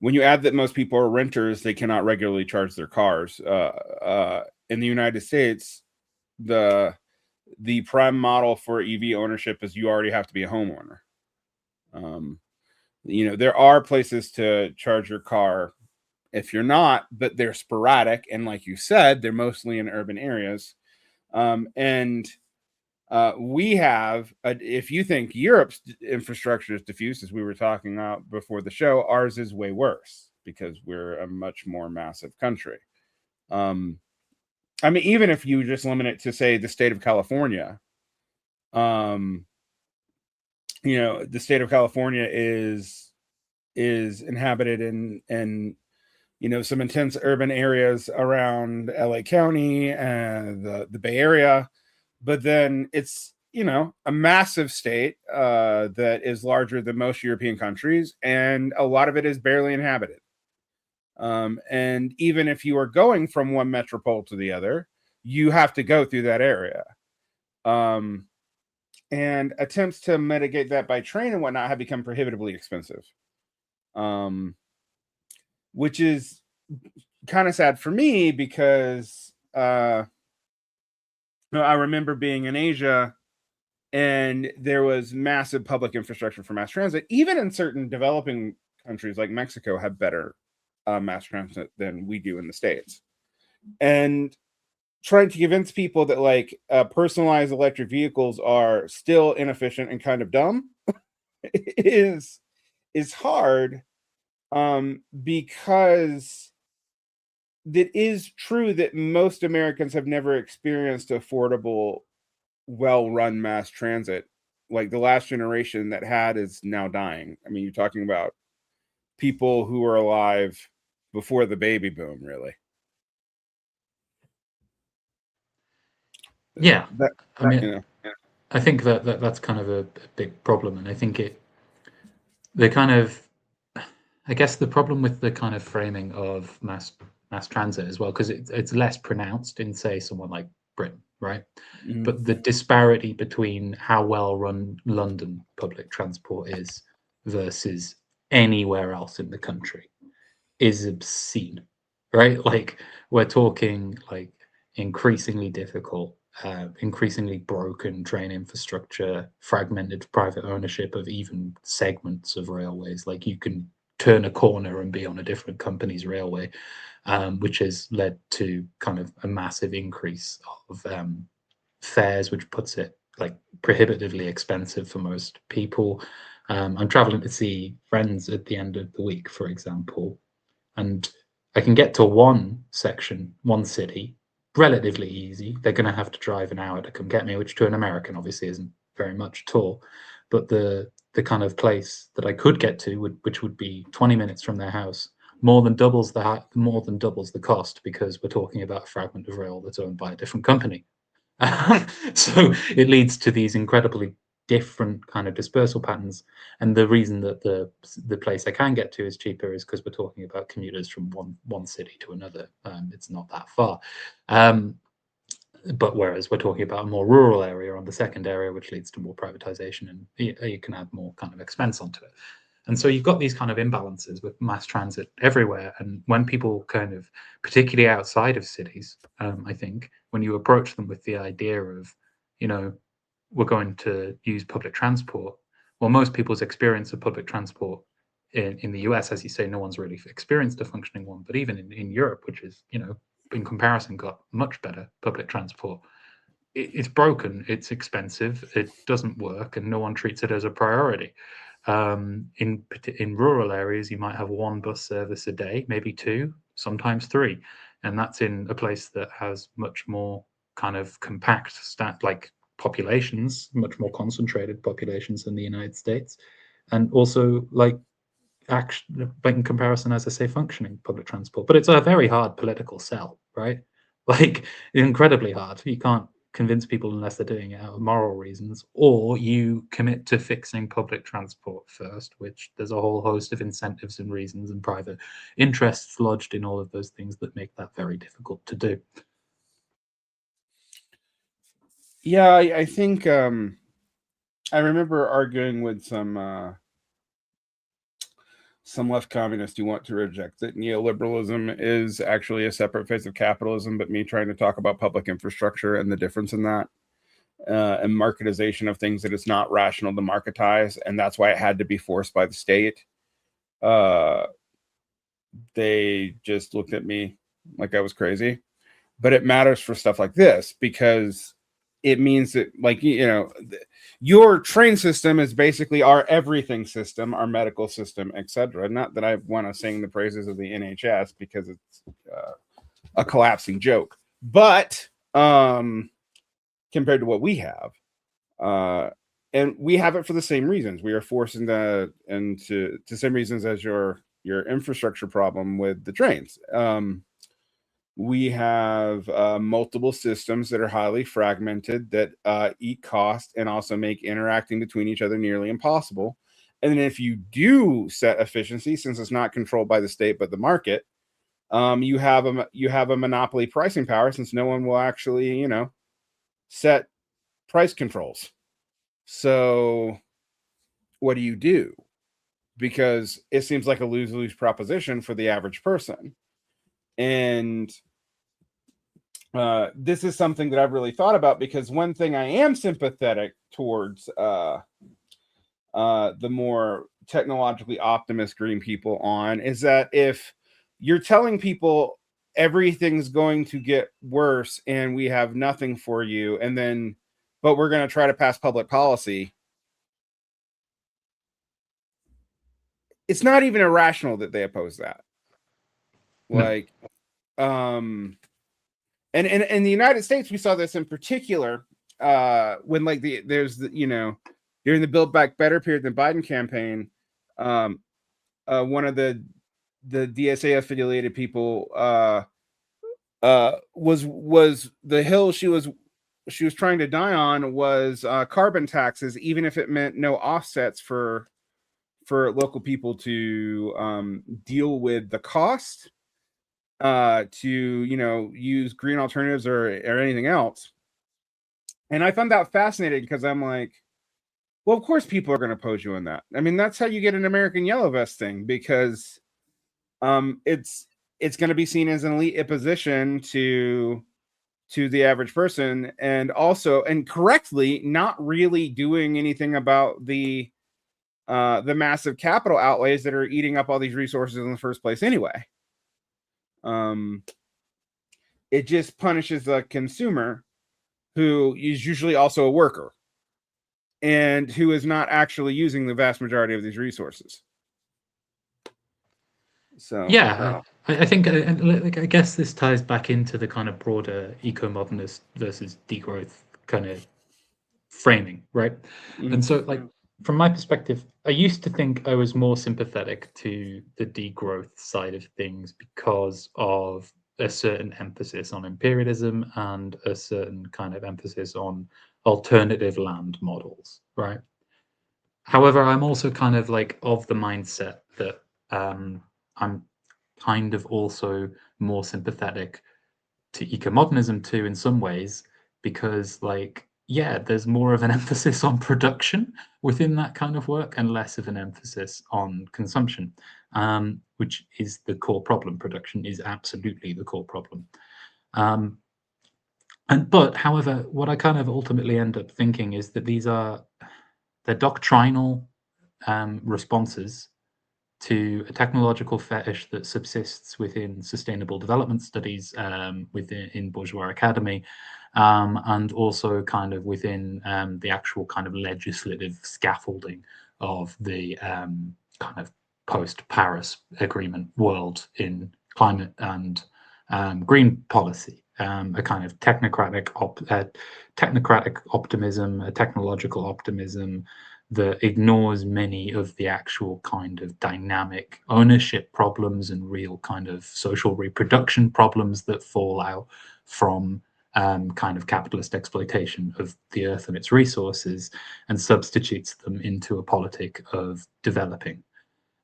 you add that most people are renters, they cannot regularly charge their cars. In the United States, the prime model for EV ownership is you already have to be a homeowner. There are places to charge your car if you're not, but they're sporadic, and like you said, they're mostly in urban areas. We have, if you think Europe's infrastructure is diffuse, as we were talking about before the show, ours is way worse because we're a much more massive country. I mean, even if you just limit it to, say, the state of California, the state of California is inhabited in some intense urban areas around LA County and the Bay Area, but then it's a massive state that is larger than most European countries, and a lot of it is barely inhabited. And even if you are going from one metropole to the other, you have to go through that area. And attempts to mitigate that by train and whatnot have become prohibitively expensive. Which is kind of sad for me because I remember being in Asia and there was massive public infrastructure for mass transit. Even in certain developing countries like Mexico have better mass transit than we do in the States. And trying to convince people that personalized electric vehicles are still inefficient and kind of dumb is hard, because it is true that most Americans have never experienced affordable, well-run mass transit. Like the last generation that had is now dying. I mean, you're talking about people who were alive before the baby boom, really. Yeah, That, I mean, I think that's kind of a big problem, and I think I guess the problem with the kind of framing of mass transit as well, because it's less pronounced in, say, someone like Britain, right? Mhm. But the disparity between how well run London public transport is versus anywhere else in the country is obscene, right? Like we're talking like increasingly difficult, increasingly broken train infrastructure, fragmented private ownership of even segments of railways. Like you can turn a corner and be on a different company's railway, which has led to kind of a massive increase of fares, which puts it like prohibitively expensive for most people. I'm traveling to see friends at the end of the week, for example, and I can get to one section, one city, relatively easy. They're going to have to drive an hour to come get me, which to an American obviously isn't very much at all. But the kind of place that I could get to, which would be 20 minutes from their house, more than doubles the cost, because we're talking about a fragment of rail that's owned by a different company. So it leads to these incredibly different kind of dispersal patterns. And the reason that the place I can get to is cheaper is because we're talking about commuters from one city to another. It's not that far. But whereas we're talking about a more rural area on the second area, which leads to more privatization, and you can add more kind of expense onto it. And so you've got these kind of imbalances with mass transit everywhere. And when people kind of, particularly outside of cities, I think when you approach them with the idea of, we're going to use public transport, well, most people's experience of public transport in the US, as you say, no one's really experienced a functioning one. But even in Europe, which is, in comparison, got much better public transport, it's broken, it's expensive, it doesn't work, and no one treats it as a priority. In rural areas, you might have one bus service a day, maybe two, sometimes three, and that's in a place that has much more kind of compact like populations, much more concentrated populations than the United States, and also like in comparison, as I say, functioning public transport. But it's a very hard political sell, right? Like incredibly hard. You can't convince people unless they're doing it out of moral reasons, or you commit to fixing public transport first, which there's a whole host of incentives and reasons and private interests lodged in all of those things that make that very difficult to do. Yeah, I think I remember arguing with some left communists who want to reject that neoliberalism is actually a separate phase of capitalism, but me trying to talk about public infrastructure and the difference in that, and marketization of things that it's not rational to marketize, and that's why it had to be forced by the state. They just looked at me like I was crazy. But it matters for stuff like this because it means that, like, your train system is basically our everything system, our medical system, etc. Not that I want to sing the praises of the NHS because it's a collapsing joke, but compared to what we have, and we have it for the same reasons. We are forced into the same reasons as your infrastructure problem with the trains. We have multiple systems that are highly fragmented that eat cost and also make interacting between each other nearly impossible. And then if you do set efficiency, since it's not controlled by the state but the market, you have a monopoly pricing power, since no one will actually, set price controls. So what do? Because it seems like a lose-lose proposition for the average person. And this is something that I've really thought about, because one thing I am sympathetic towards the more technologically optimist green people on is that if you're telling people everything's going to get worse and we have nothing for you, and then but we're going to try to pass public policy, it's not even irrational that they oppose that. Like, and in the United States, we saw this in particular when, like, there's during the Build Back Better period, the Biden campaign, one of the DSA affiliated people was the hill she was trying to die on was carbon taxes, even if it meant no offsets for local people to deal with the cost to use green alternatives or anything else. And I found that fascinating, because I'm like, well, of course people are going to oppose you on that. I mean, that's how you get an American Yellow Vest thing, because it's going to be seen as an elite imposition to the average person, and also, and correctly, not really doing anything about the massive capital outlays that are eating up all these resources in the first place anyway. It just punishes the consumer, who is usually also a worker and who is not actually using the vast majority of these resources. So yeah, I think, I guess this ties back into the kind of broader eco-modernist versus degrowth kind of framing, right? And so, like, from my perspective, I used to think I was more sympathetic to the degrowth side of things because of a certain emphasis on imperialism and a certain kind of emphasis on alternative land models, right? However, I'm also kind of like of the mindset that I'm kind of also more sympathetic to eco-modernism too, in some ways, because, like, yeah, there's more of an emphasis on production within that kind of work and less of an emphasis on consumption, which is the core problem. Production is absolutely the core problem. But however, what I kind of ultimately end up thinking is that they're doctrinal responses to a technological fetish that subsists within sustainable development studies, in bourgeois academy, and also kind of within the actual kind of legislative scaffolding of the kind of post-Paris Agreement world in climate and green policy. A kind of technocratic optimism, a technological optimism that ignores many of the actual kind of dynamic ownership problems and real kind of social reproduction problems that fall out from kind of capitalist exploitation of the earth and its resources, and substitutes them into a politic of developing.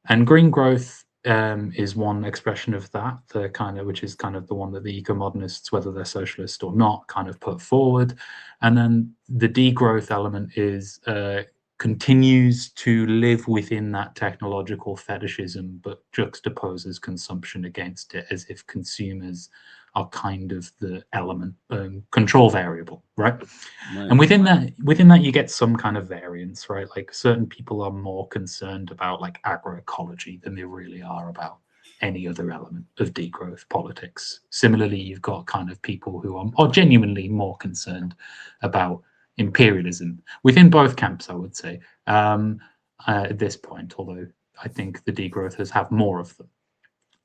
And green growth is one expression of that, which is kind of the one that the eco-modernists, whether they're socialist or not, kind of put forward. And then the degrowth element continues to live within that technological fetishism, but juxtaposes consumption against it, as if consumers are kind of the element control variable, right? And within that you get some kind of variance, right? Like, certain people are more concerned about, like, agroecology than they really are about any other element of degrowth politics. Similarly, you've got kind of people who are genuinely more concerned about imperialism within both camps, I would say, at this point, although I think the degrowthers have more of them.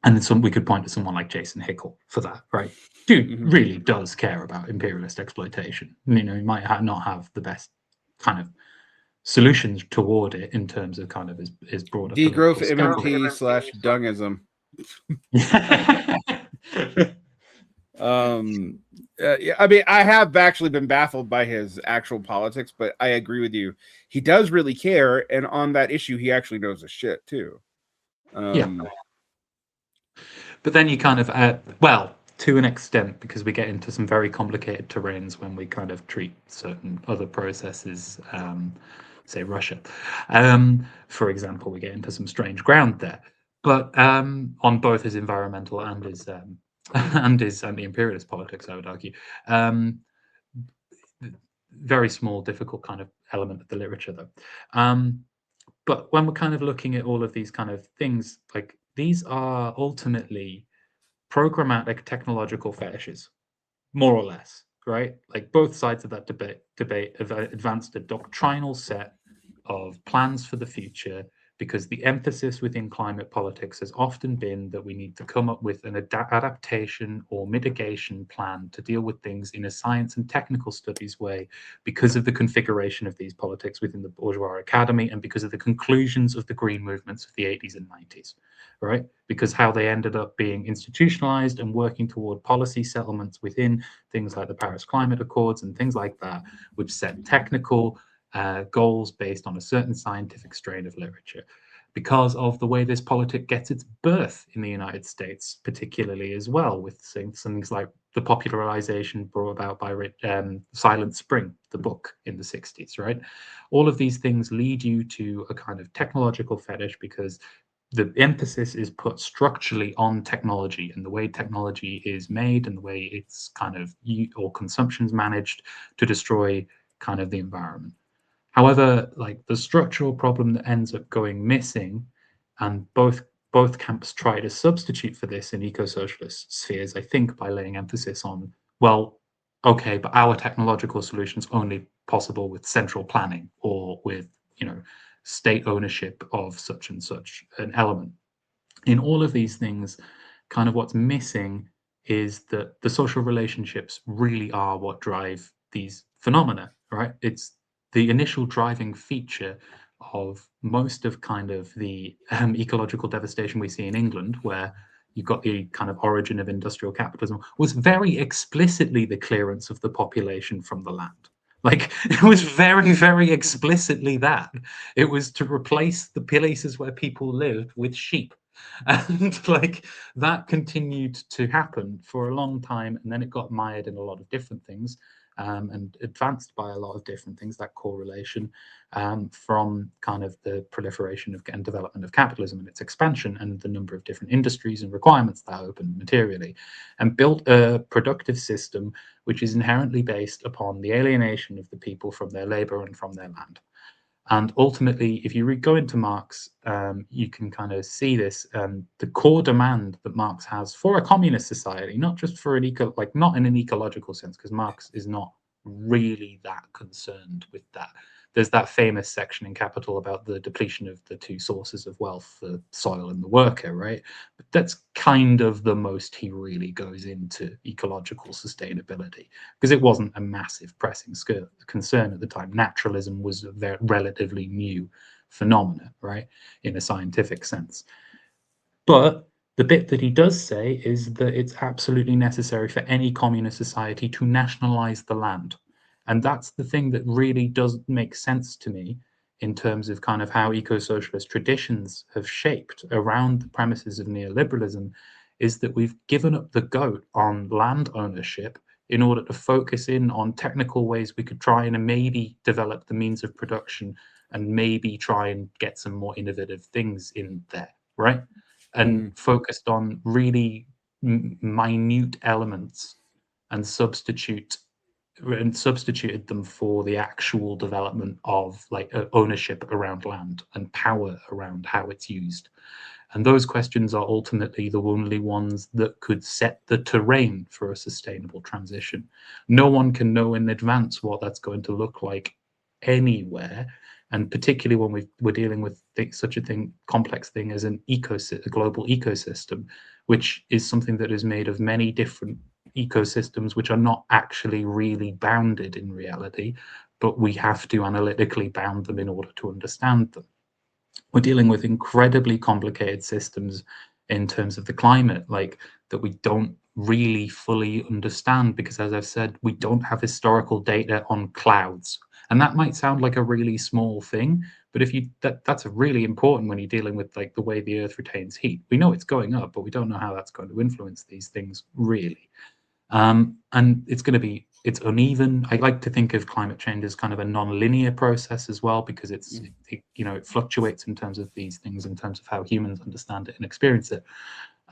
And some we could point to someone like Jason Hickel for that, right? Dude really does care about imperialist exploitation. You know, he might not have the best kind of solutions toward it in terms of kind of his broader Degrowth political MMP slash dungism. Yeah, I mean, I have actually been baffled by his actual politics, but I agree with you. He does really care, and on that issue, he actually knows his shit too. Yeah. But then you kind of, well, to an extent, because we get into some very complicated terrains when we kind of treat certain other processes, say Russia. For example, we get into some strange ground there. But on both his environmental and his anti-imperialist politics, I would argue, very small, difficult kind of element of the literature, though. But when we're kind of looking at all of these kind of things, like these are ultimately programmatic technological fetishes, more or less, right? Like both sides of that debate have advanced a doctrinal set of plans for the future, because the emphasis within climate politics has often been that we need to come up with an adaptation or mitigation plan to deal with things in a science and technical studies way, because of the configuration of these politics within the bourgeois academy and because of the conclusions of the green movements of the 80s and 90s, right? Because how they ended up being institutionalized and working toward policy settlements within things like the Paris Climate Accords and things like that, which set technical goals based on a certain scientific strain of literature. Because of the way this politic gets its birth in the United States, particularly as well, with some things like the popularization brought about by Silent Spring, the book in the 60s, right? All of these things lead you to a kind of technological fetish because the emphasis is put structurally on technology and the way technology is made and the way it's kind of or consumption's managed to destroy kind of the environment. However, like the structural problem that ends up going missing, and both camps try to substitute for this in eco-socialist spheres, I think, by laying emphasis on, well, okay, but our technological solutions only possible with central planning or with, you know, state ownership of such and such an element. In all of these things, kind of what's missing is that the social relationships really are what drive these phenomena, right? It's the initial driving feature of most of kind of the ecological devastation we see in England, where you've got the kind of origin of industrial capitalism, was very explicitly the clearance of the population from the land. Like it was very, very explicitly that. It was to replace the places where people lived with sheep. And like that continued to happen for a long time, and then it got mired in a lot of different things, and advanced by a lot of different things, that correlation from kind of the proliferation of and development of capitalism and its expansion and the number of different industries and requirements that opened materially, and built a productive system which is inherently based upon the alienation of the people from their labor and from their land. And ultimately, if you go into Marx, you can kind of see this. The core demand that Marx has for a communist society, not just for an not in an ecological sense, because Marx is not really that concerned with that. There's that famous section in Capital about the depletion of the two sources of wealth, the soil and the worker, right? But that's kind of the most he really goes into ecological sustainability, because it wasn't a massive pressing concern at the time. Naturalism was a very relatively new phenomena, right, in a scientific sense. But the bit that he does say is that it's absolutely necessary for any communist society to nationalize the land. And that's the thing that really does make sense to me in terms of kind of how eco-socialist traditions have shaped around the premises of neoliberalism, is that we've given up the goat on land ownership in order to focus in on technical ways we could try and maybe develop the means of production and maybe try and get some more innovative things in there, right? And focused on really minute elements and substituted them for the actual development of like ownership around land and power around how it's used. And those questions are ultimately the only ones that could set the terrain for a sustainable transition. No one can know in advance what that's going to look like anywhere. And particularly when we're dealing with such a complex thing as a global ecosystem, which is something that is made of many different ecosystems, which are not actually really bounded in reality, but we have to analytically bound them in order to understand them. We're dealing with incredibly complicated systems in terms of the climate, like that we don't really fully understand, because as I've said, we don't have historical data on clouds. And that might sound like a really small thing, but if you that's really important when you're dealing with like the way the Earth retains heat. We know it's going up, but we don't know how that's going to influence these things really. And it's uneven. I like to think of climate change as kind of a non-linear process as well, because it fluctuates in terms of these things, in terms of how humans understand it and experience it.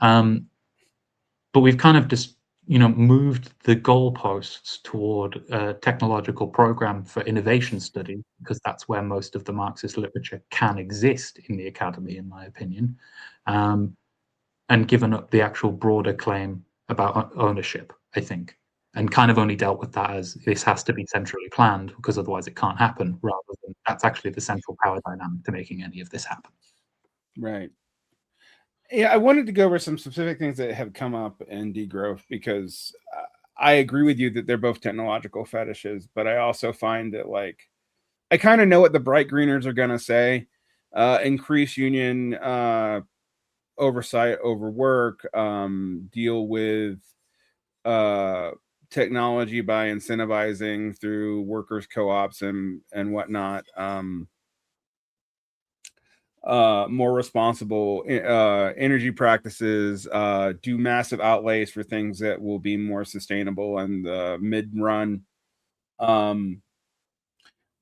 But we've kind of just moved the goalposts toward a technological program for innovation study, because that's where most of the Marxist literature can exist in the academy, in my opinion, and given up the actual broader claim about ownership, I think, and kind of only dealt with that as this has to be centrally planned because otherwise it can't happen, rather than that's actually the central power dynamic to making any of this happen. Right. Yeah, I wanted to go over some specific things that have come up in degrowth, because I agree with you that they're both technological fetishes, but I also find that, like, I kind of know what the bright greeners are going to say. Increase union oversight over work, deal with technology by incentivizing through workers co-ops and whatnot, more responsible energy practices, do massive outlays for things that will be more sustainable in the mid-run.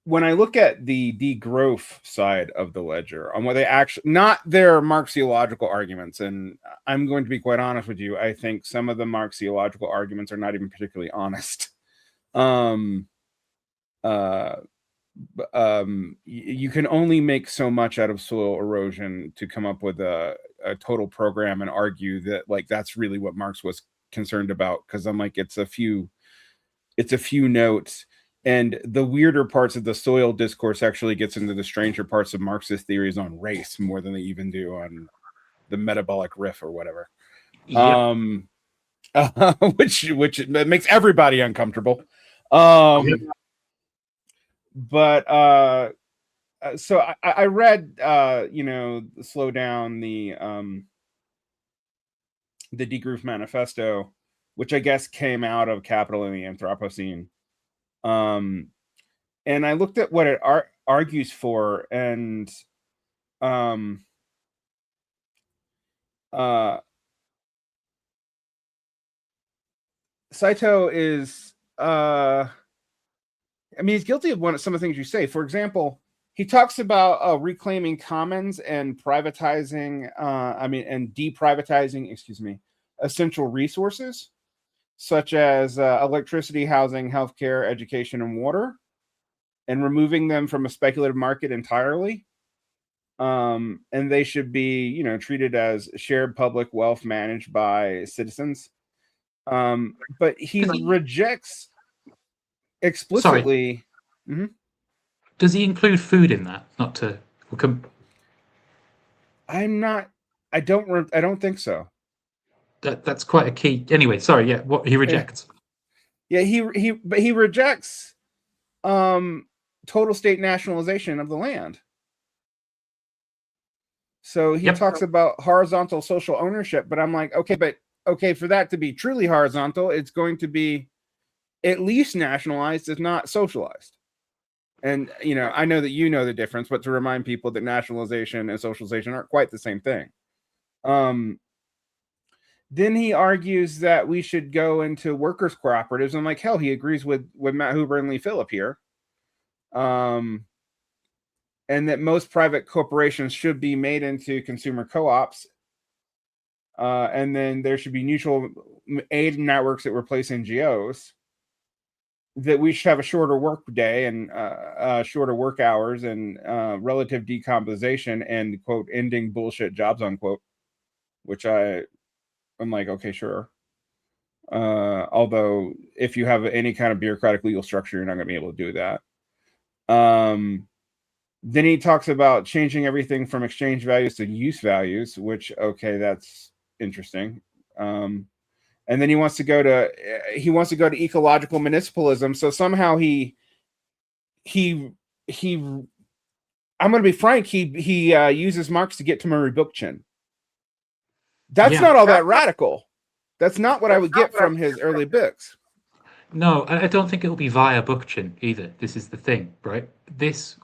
When I look at the degrowth side of the ledger, on what they actually, not their Marxiological arguments, and I'm going to be quite honest with you, I think some of the Marxiological arguments are not even particularly honest. You can only make so much out of soil erosion to come up with a total program and argue that, like, that's really what Marx was concerned about, because I'm like, it's a few notes. And the weirder parts of the soil discourse actually gets into the stranger parts of Marxist theories on race more than they even do on the metabolic riff or whatever. Yep. Which makes everybody uncomfortable. But so I read slow down the Degrowth Manifesto, which I guess came out of Capital and the Anthropocene. And I looked at what it argues for, and Saito is he's guilty of some of the things you say. For example, he talks about reclaiming commons and privatizing and deprivatizing essential resources such as electricity, housing, healthcare, education, and water, and removing them from a speculative market entirely. And they should be, treated as shared public wealth managed by citizens. But he rejects explicitly. Sorry. Does he include food in that? Not to. I'm not. I don't think so. That's quite a key. Anyway, sorry. Yeah, what he rejects. Yeah, he rejects total state nationalization of the land. So he talks about horizontal social ownership, but I'm like, okay, for that to be truly horizontal, it's going to be at least nationalized, if not socialized. And I know that you know the difference, but to remind people that nationalization and socialization aren't quite the same thing. Then he argues that we should go into workers' cooperatives. I'm like, hell, he agrees with Matt Huber and Lee Phillip here. And that most private corporations should be made into consumer co-ops. And then there should be mutual aid networks that replace NGOs. That we should have a shorter work day and shorter work hours and relative decompensation and, quote, ending bullshit jobs, unquote. which I'm like, okay, sure. Although if you have any kind of bureaucratic legal structure, you're not going to be able to do that. Then he talks about changing everything from exchange values to use values, which, okay, that's interesting. And then he wants to go to ecological municipalism. So somehow he I'm going to be frank, he uses Marx to get to Murray Bookchin. That's not all that radical. That's not what I would get from his early books. No, I don't think it'll be via Bookchin either. This is the thing, right? This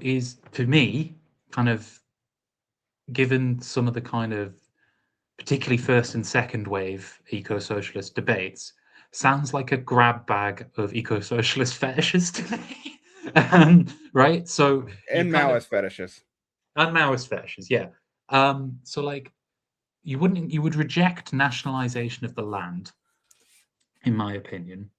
is, to me, kind of, given some of the kind of particularly first and second wave eco-socialist debates, sounds like a grab bag of eco-socialist fetishes to me. Right? So and Maoist fetishes. And Maoist fetishes, yeah. So like you would reject nationalization of the land, in my opinion,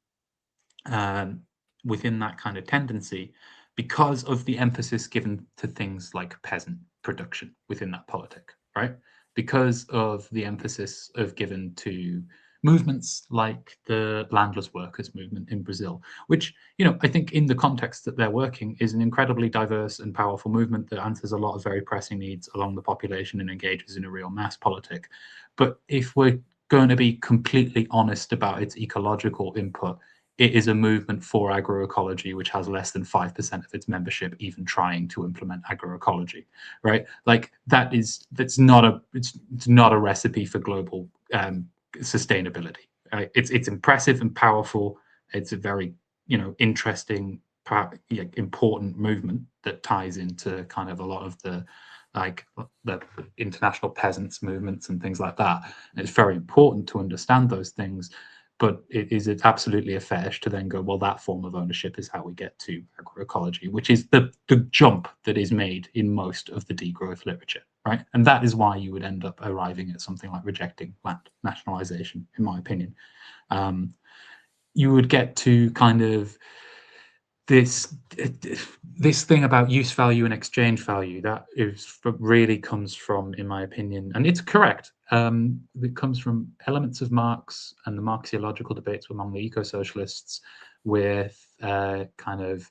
within that kind of tendency, because of the emphasis given to things like peasant production within that politic, right? Because of the emphasis given to movements like the landless workers movement in Brazil, which, I think in the context that they're working is an incredibly diverse and powerful movement that answers a lot of very pressing needs along the population and engages in a real mass politic. But if we're going to be completely honest about its ecological input, it is a movement for agroecology, which has less than 5% of its membership even trying to implement agroecology, right? Like that's not a recipe for global sustainability. It's impressive and powerful. It's a very interesting, important movement that ties into kind of a lot of the international peasants movements and things like that. And it's very important to understand those things. But it's absolutely a fetish to then go, well, that form of ownership is how we get to agroecology, which is the jump that is made in most of the degrowth literature, right? And that is why you would end up arriving at something like rejecting land nationalization, in my opinion. You would get to kind of this thing about use value and exchange value that really comes from, in my opinion, and it's correct, it comes from elements of Marx and the Marxiological debates among the eco-socialists with kind of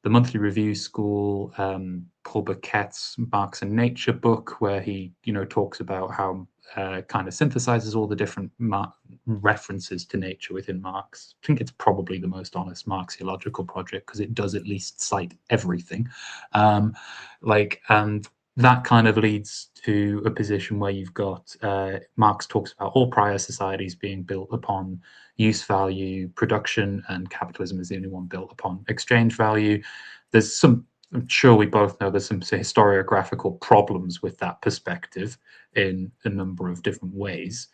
the Monthly Review School, Paul Burkett's Marx and Nature book, where he talks about how kind of synthesizes all the different references to nature within Marx. I think it's probably the most honest Marxiological project because it does at least cite everything. And that kind of leads to a position where you've got Marx talks about all prior societies being built upon use value production, and capitalism is the only one built upon exchange value. There's some, I'm sure we both know, there's some historiographical problems with that perspective in a number of different ways,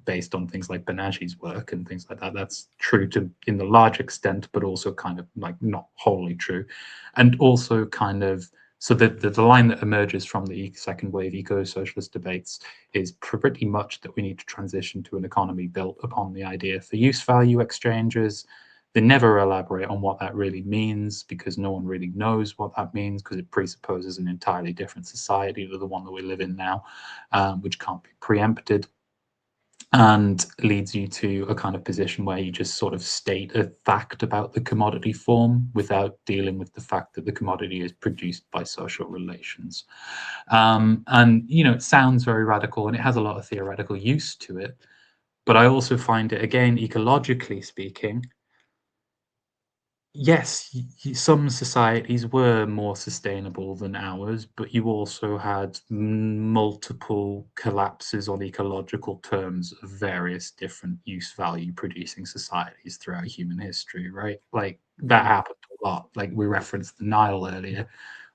based on things like Bernaghi's work and things like that. That's true in the large extent, but also kind of like not wholly true. And also kind of, so the line that emerges from the second wave eco-socialist debates is pretty much that we need to transition to an economy built upon the idea for use value exchanges. They never elaborate on what that really means because no one really knows what that means, because it presupposes an entirely different society to the one that we live in now, which can't be preempted, and leads you to a kind of position where you just sort of state a fact about the commodity form without dealing with the fact that the commodity is produced by social relations. And, it sounds very radical and it has a lot of theoretical use to it. But I also find it, again, ecologically speaking, yes, some societies were more sustainable than ours, but you also had multiple collapses on ecological terms of various different use value producing societies throughout human history, right? Like that happened a lot. Like we referenced the Nile earlier.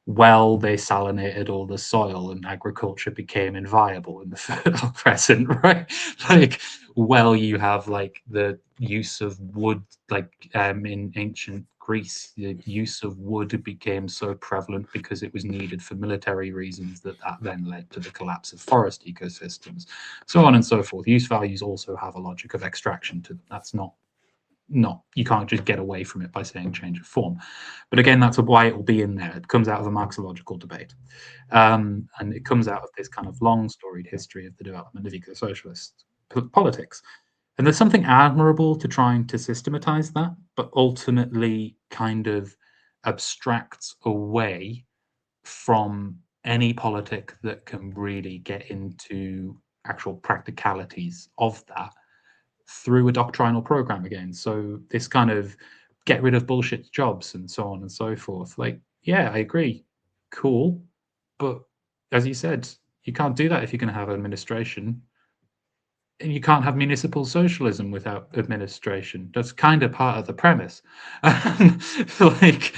Well, they salinated all the soil and agriculture became inviable in the Fertile Crescent, right? Like, well, you have like the use of wood, like in ancient Greece, the use of wood became so prevalent because it was needed for military reasons that then led to the collapse of forest ecosystems, so on and so forth. Use values also have a logic of extraction to them. That's not you can't just get away from it by saying change of form. But again, that's why it will be in there. It comes out of a Marxological debate. And it comes out of this kind of long storied history of the development of eco-socialist politics. And there's something admirable to trying to systematize that, but ultimately kind of abstracts away from any politic that can really get into actual practicalities of that through a doctrinal program again. So this kind of get rid of bullshit jobs and so on and so forth. Like, yeah, I agree. Cool. But as you said, you can't do that if you're going to have administration. And you can't have municipal socialism without administration. That's kind of part of the premise. Like,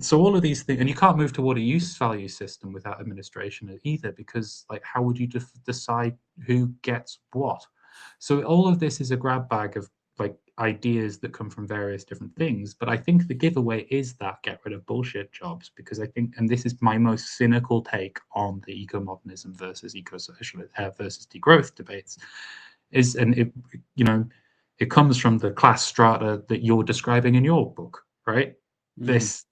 so all of these things, and you can't move toward a use value system without administration either, because like, how would you decide who gets what? So all of this is a grab bag of like ideas that come from various different things. But I think the giveaway is that get rid of bullshit jobs, because I think, and this is my most cynical take on the eco-modernism versus eco-socialist versus degrowth debates, is, and it, you know, it comes from the class strata that you're describing in your book, right? This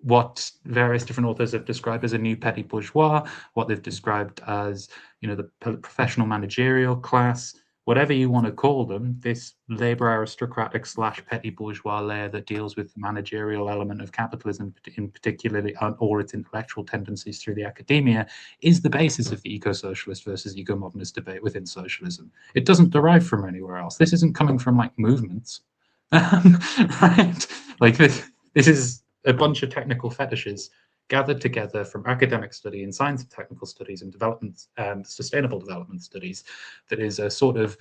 what various different authors have described as a new petty bourgeois, what they've described as, you know, the professional managerial class, whatever you want to call them, this labor aristocratic / petty bourgeois layer that deals with the managerial element of capitalism, in particularly, or its intellectual tendencies through the academia, is the basis of the eco-socialist versus eco-modernist debate within socialism. It doesn't derive from anywhere else. This isn't coming from like movements, right? Like this is a bunch of technical fetishes gathered together from academic study in science and technical studies and development and sustainable development studies, that is a sort of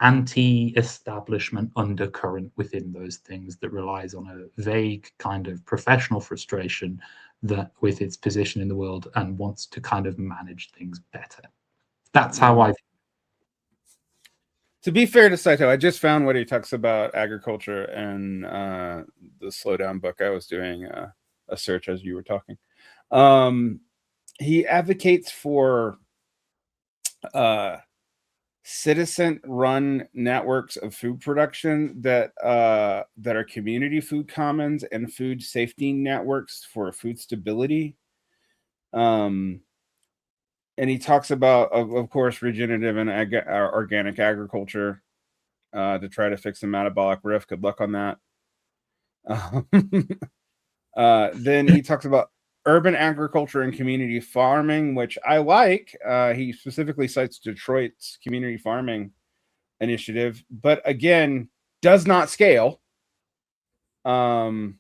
anti-establishment undercurrent within those things that relies on a vague kind of professional frustration that with its position in the world and wants to kind of manage things better. That's how I. To be fair to Saito, I just found what he talks about agriculture and the Slowdown book. I was doing a search as you were talking. He advocates for citizen-run networks of food production that are community food commons and food safety networks for food stability. And he talks about, of course, regenerative and organic agriculture to try to fix the metabolic rift. Good luck on that. Then he talks about urban agriculture and community farming, which I like. He specifically cites Detroit's community farming initiative, but again, does not scale. And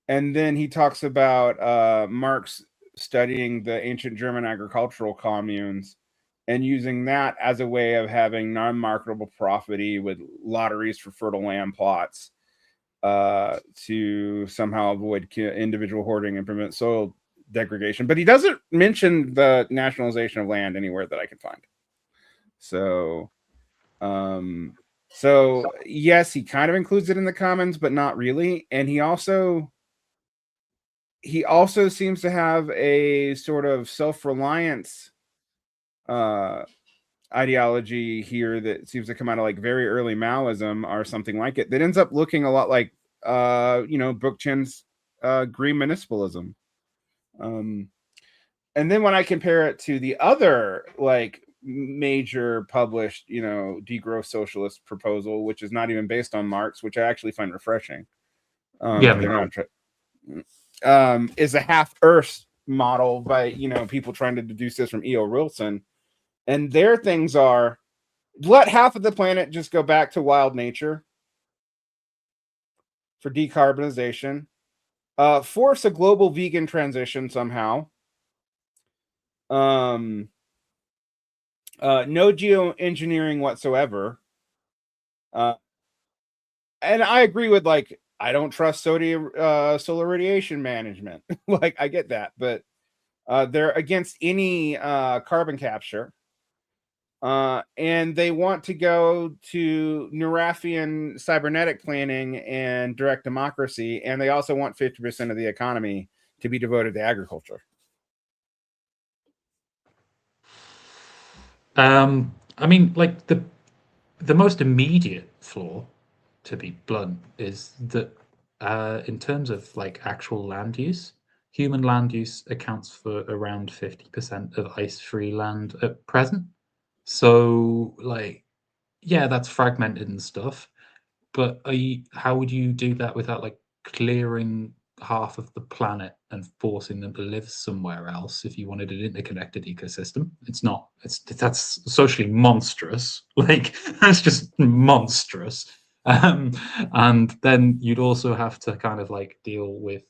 then he talks about Marx studying the ancient German agricultural communes and using that as a way of having non-marketable property with lotteries for fertile land plots to somehow avoid individual hoarding and prevent soil degradation. But he doesn't mention the nationalization of land anywhere that I can find. So yes, he kind of includes it in the commons, but not really. And he also seems to have a sort of self-reliance ideology here that seems to come out of like very early Maoism or something like it, that ends up looking a lot like Bookchin's green municipalism. And then when I compare it to the other like major published degrowth socialist proposal, which is not even based on Marx, which I actually find refreshing, is a half Earth model by people trying to deduce this from E.O. Wilson. And their things are, let half of the planet just go back to wild nature for decarbonization, force a global vegan transition somehow, no geoengineering whatsoever. And I agree with, like, I don't trust solar radiation management. Like, I get that, but they're against any carbon capture. And they want to go to Nurafian cybernetic planning and direct democracy. And they also want 50% of the economy to be devoted to agriculture. I mean, like the most immediate flaw, to be blunt, is that in terms of like actual land use, human land use accounts for around 50% of ice-free land at present. So, like, yeah, that's fragmented and stuff. But how would you do that without like clearing half of the planet and forcing them to live somewhere else if you wanted an interconnected ecosystem? It's not. That's socially monstrous. Like that's just monstrous. And then you'd also have to kind of like deal with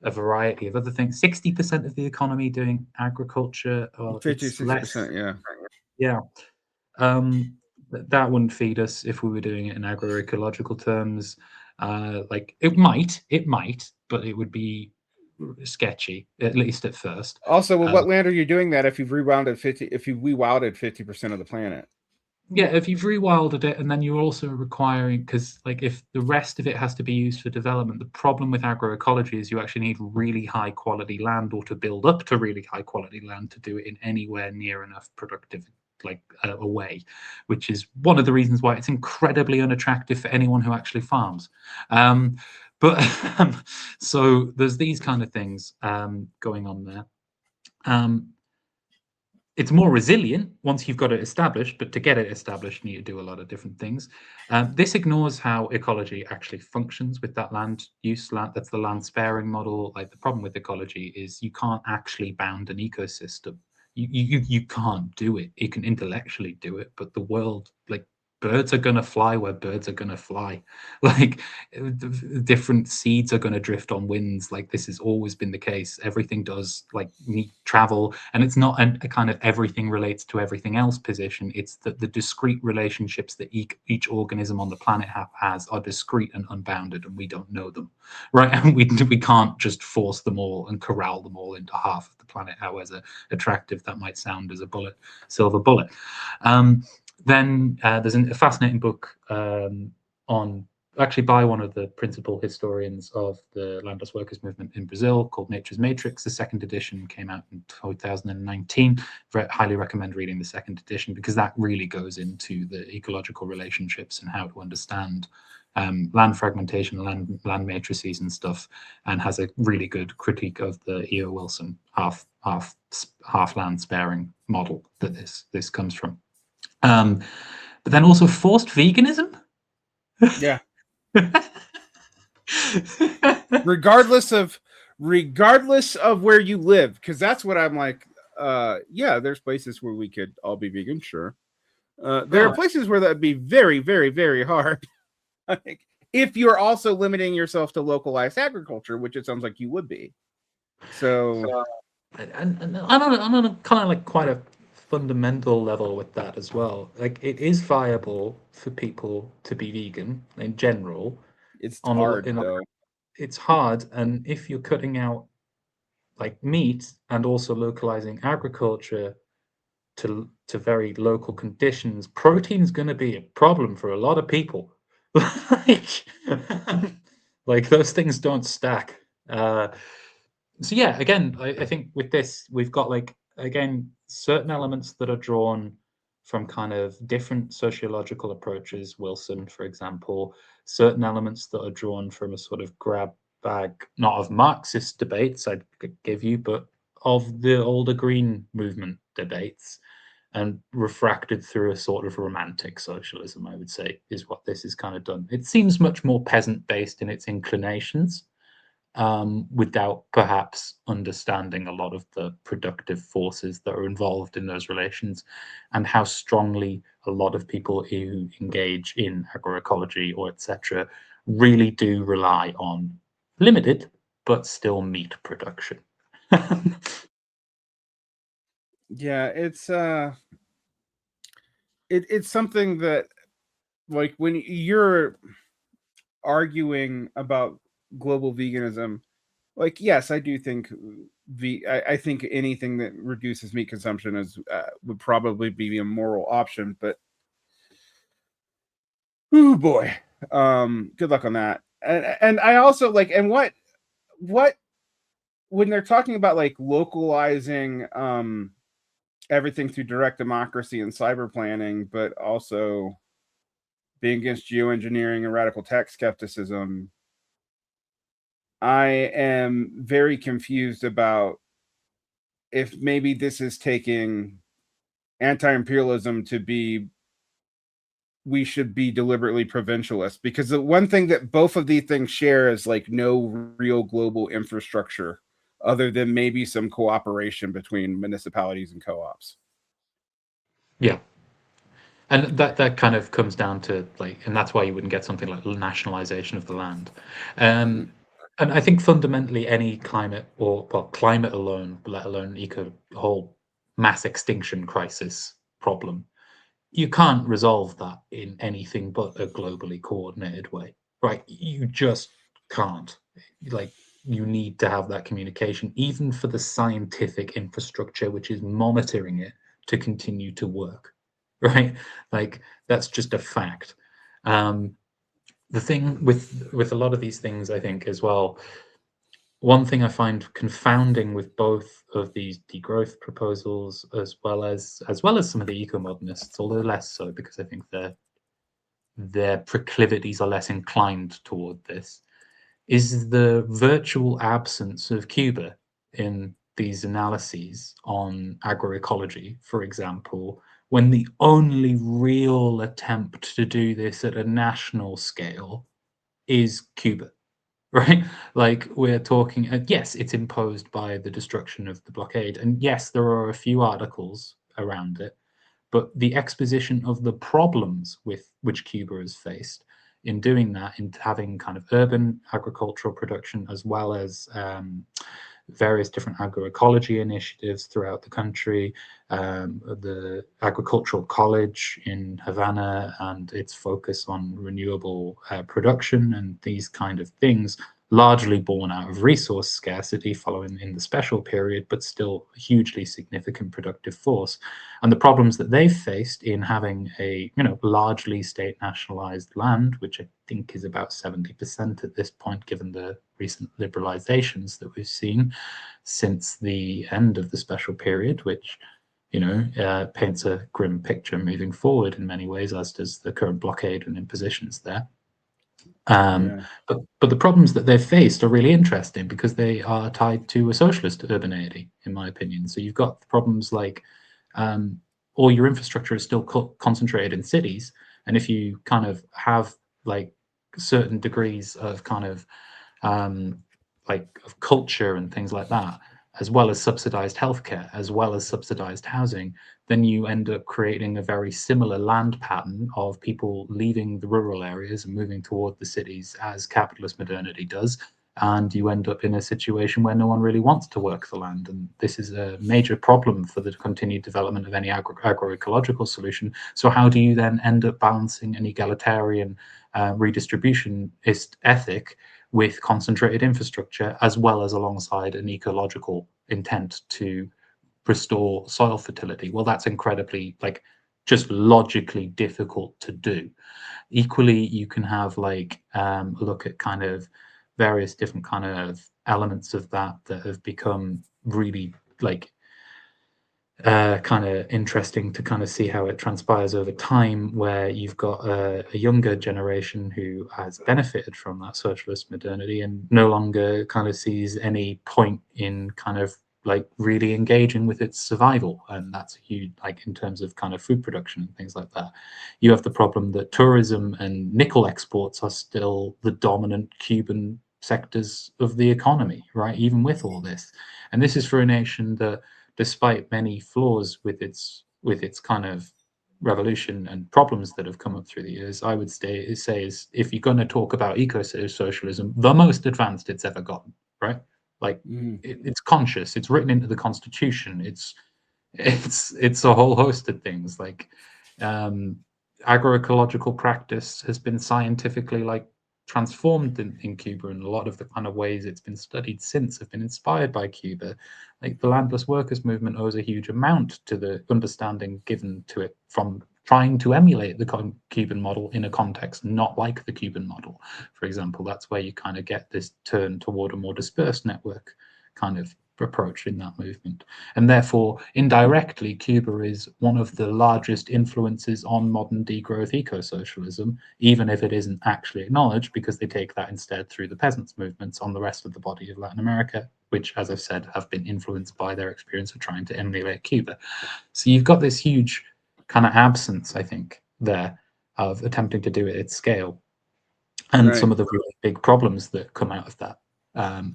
a variety of other things. 60% of the economy doing agriculture, or 50, it's less. 60%, yeah. Yeah. That wouldn't feed us if we were doing it in agroecological terms. Like it might, but it would be sketchy, at least at first. Also, with what land are you doing that if you've rewilded 50% of the planet? Yeah, if you've rewilded it, and then you're also requiring, because like if the rest of it has to be used for development, the problem with agroecology is you actually need really high quality land, or to build up to really high quality land to do it in anywhere near enough productive like a way, which is one of the reasons why it's incredibly unattractive for anyone who actually farms. But so there's these kind of things going on there. It's more resilient once you've got it established, but to get it established, you need to do a lot of different things. This ignores how ecology actually functions with that land use. That's the land sparing model. Like the problem with ecology is you can't actually bound an ecosystem. You can't do it. You can intellectually do it, but the world, like birds are going to fly where birds are going to fly. Like different seeds are going to drift on winds. Like this has always been the case. Everything does like need travel, and it's not a kind of everything relates to everything else position. It's that the discrete relationships that each organism on the planet has are discrete and unbounded, and we don't know them, right? And we can't just force them all and corral them all into half of the planet, however attractive that might sound as a silver bullet. Then there's a fascinating book on actually by one of the principal historians of the landless workers movement in Brazil called Nature's Matrix. The second edition came out in 2019. Highly recommend reading the second edition because that really goes into the ecological relationships and how to understand land fragmentation, land matrices and stuff, and has a really good critique of the E.O. Wilson half land sparing model that this comes from. But then also forced veganism. Yeah. regardless of where you live, because that's what I'm like. Yeah, there's places where we could all be vegan, sure. There are places where that'd be very, very, very hard. Like, if you're also limiting yourself to localized agriculture, which it sounds like you would be. So and on a kind of like quite a fundamental level with that as well. Like it is viable for people to be vegan in general. it's hard though. It's hard, and if you're cutting out like meat and also localizing agriculture to very local conditions, protein's going to be a problem for a lot of people. like, like those things don't stack. So yeah, again, I think with this we've got like again certain elements that are drawn from kind of different sociological approaches. Wilson, for example, certain elements that are drawn from a sort of grab bag, not of Marxist debates, I'd give you, but of the older Green movement debates, and refracted through a sort of romantic socialism, I would say, is what this is kind of done. It seems much more peasant based in its inclinations, without perhaps understanding a lot of the productive forces that are involved in those relations and how strongly a lot of people who engage in agroecology or etc. really do rely on limited but still meat production. Yeah, it's something that, like, when you're arguing about global veganism, like, yes, I do think I think anything that reduces meat consumption is would probably be a moral option, but oh boy, good luck on that. And I also like, and what when they're talking about like localizing everything through direct democracy and cyber planning, but also being against geoengineering and radical tech skepticism, I am very confused about if maybe this is taking anti-imperialism to be, we should be deliberately provincialist, because the one thing that both of these things share is like no real global infrastructure other than maybe some cooperation between municipalities and co-ops. Yeah. And that kind of comes down to like, and that's why you wouldn't get something like nationalization of the land. Mhm. And I think fundamentally any climate, or well, climate alone, let alone whole mass extinction crisis problem, you can't resolve that in anything but a globally coordinated way, right? You just can't. Like, you need to have that communication, even for the scientific infrastructure which is monitoring it to continue to work, right? Like, that's just a fact. The thing with a lot of these things, I think, as well, one thing I find confounding with both of these degrowth proposals, as well as some of the eco-modernists, although less so because I think their proclivities are less inclined toward this, is the virtual absence of Cuba in these analyses on agroecology, for example, when the only real attempt to do this at a national scale is Cuba. Right? Like, we're talking, yes, it's imposed by the destruction of the blockade. And yes, there are a few articles around it, but the exposition of the problems with which Cuba has faced in doing that, in having kind of urban agricultural production, as well as various different agroecology initiatives throughout the country, the agricultural college in Havana and its focus on renewable production and these kind of things, largely born out of resource scarcity following in the special period, but still a hugely significant productive force. And the problems that they've faced in having a largely state nationalized land, which I think is about 70% at this point, given the recent liberalizations that we've seen since the end of the special period, which paints a grim picture moving forward in many ways, as does the current blockade and impositions there. Yeah. But the problems that they've faced are really interesting because they are tied to a socialist urbanity, in my opinion. So you've got problems like all your infrastructure is still concentrated in cities, and if you kind of have like certain degrees of kind of of culture and things like that, as well as subsidized healthcare, as well as subsidized housing, then you end up creating a very similar land pattern of people leaving the rural areas and moving toward the cities as capitalist modernity does. And you end up in a situation where no one really wants to work the land. And this is a major problem for the continued development of any agroecological solution. So how do you then end up balancing an egalitarian redistributionist ethic with concentrated infrastructure, as well as alongside an ecological intent to restore soil fertility? Well, that's incredibly, just logically difficult to do. Equally, you can have look at kind of various different kind of elements of that have become really kind of interesting to kind of see how it transpires over time, where you've got a younger generation who has benefited from that socialist modernity and no longer kind of sees any point in kind of really engaging with its survival. And that's huge, in terms of kind of food production and things like that. You have the problem that tourism and nickel exports are still the dominant Cuban sectors of the economy, right? Even with all this. And this is for a nation that, despite many flaws with its kind of revolution and problems that have come up through the years, I would say is, if you're going to talk about eco-socialism, the most advanced it's ever gotten, right? It's conscious, it's written into the constitution, it's a whole host of things. Agroecological practice has been scientifically transformed in Cuba, and a lot of the kind of ways it's been studied since have been inspired by Cuba. The landless workers movement owes a huge amount to the understanding given to it from trying to emulate the Cuban model in a context not like the Cuban model. For example, that's where you kind of get this turn toward a more dispersed network kind of approach in that movement. And therefore, indirectly, Cuba is one of the largest influences on modern degrowth eco-socialism, even if it isn't actually acknowledged, because they take that instead through the peasants' movements on the rest of the body of Latin America, which, as I've said, have been influenced by their experience of trying to emulate Cuba. So you've got this huge kind of absence, I think, there of attempting to do it at scale, and Right. some of the really big problems that come out of that,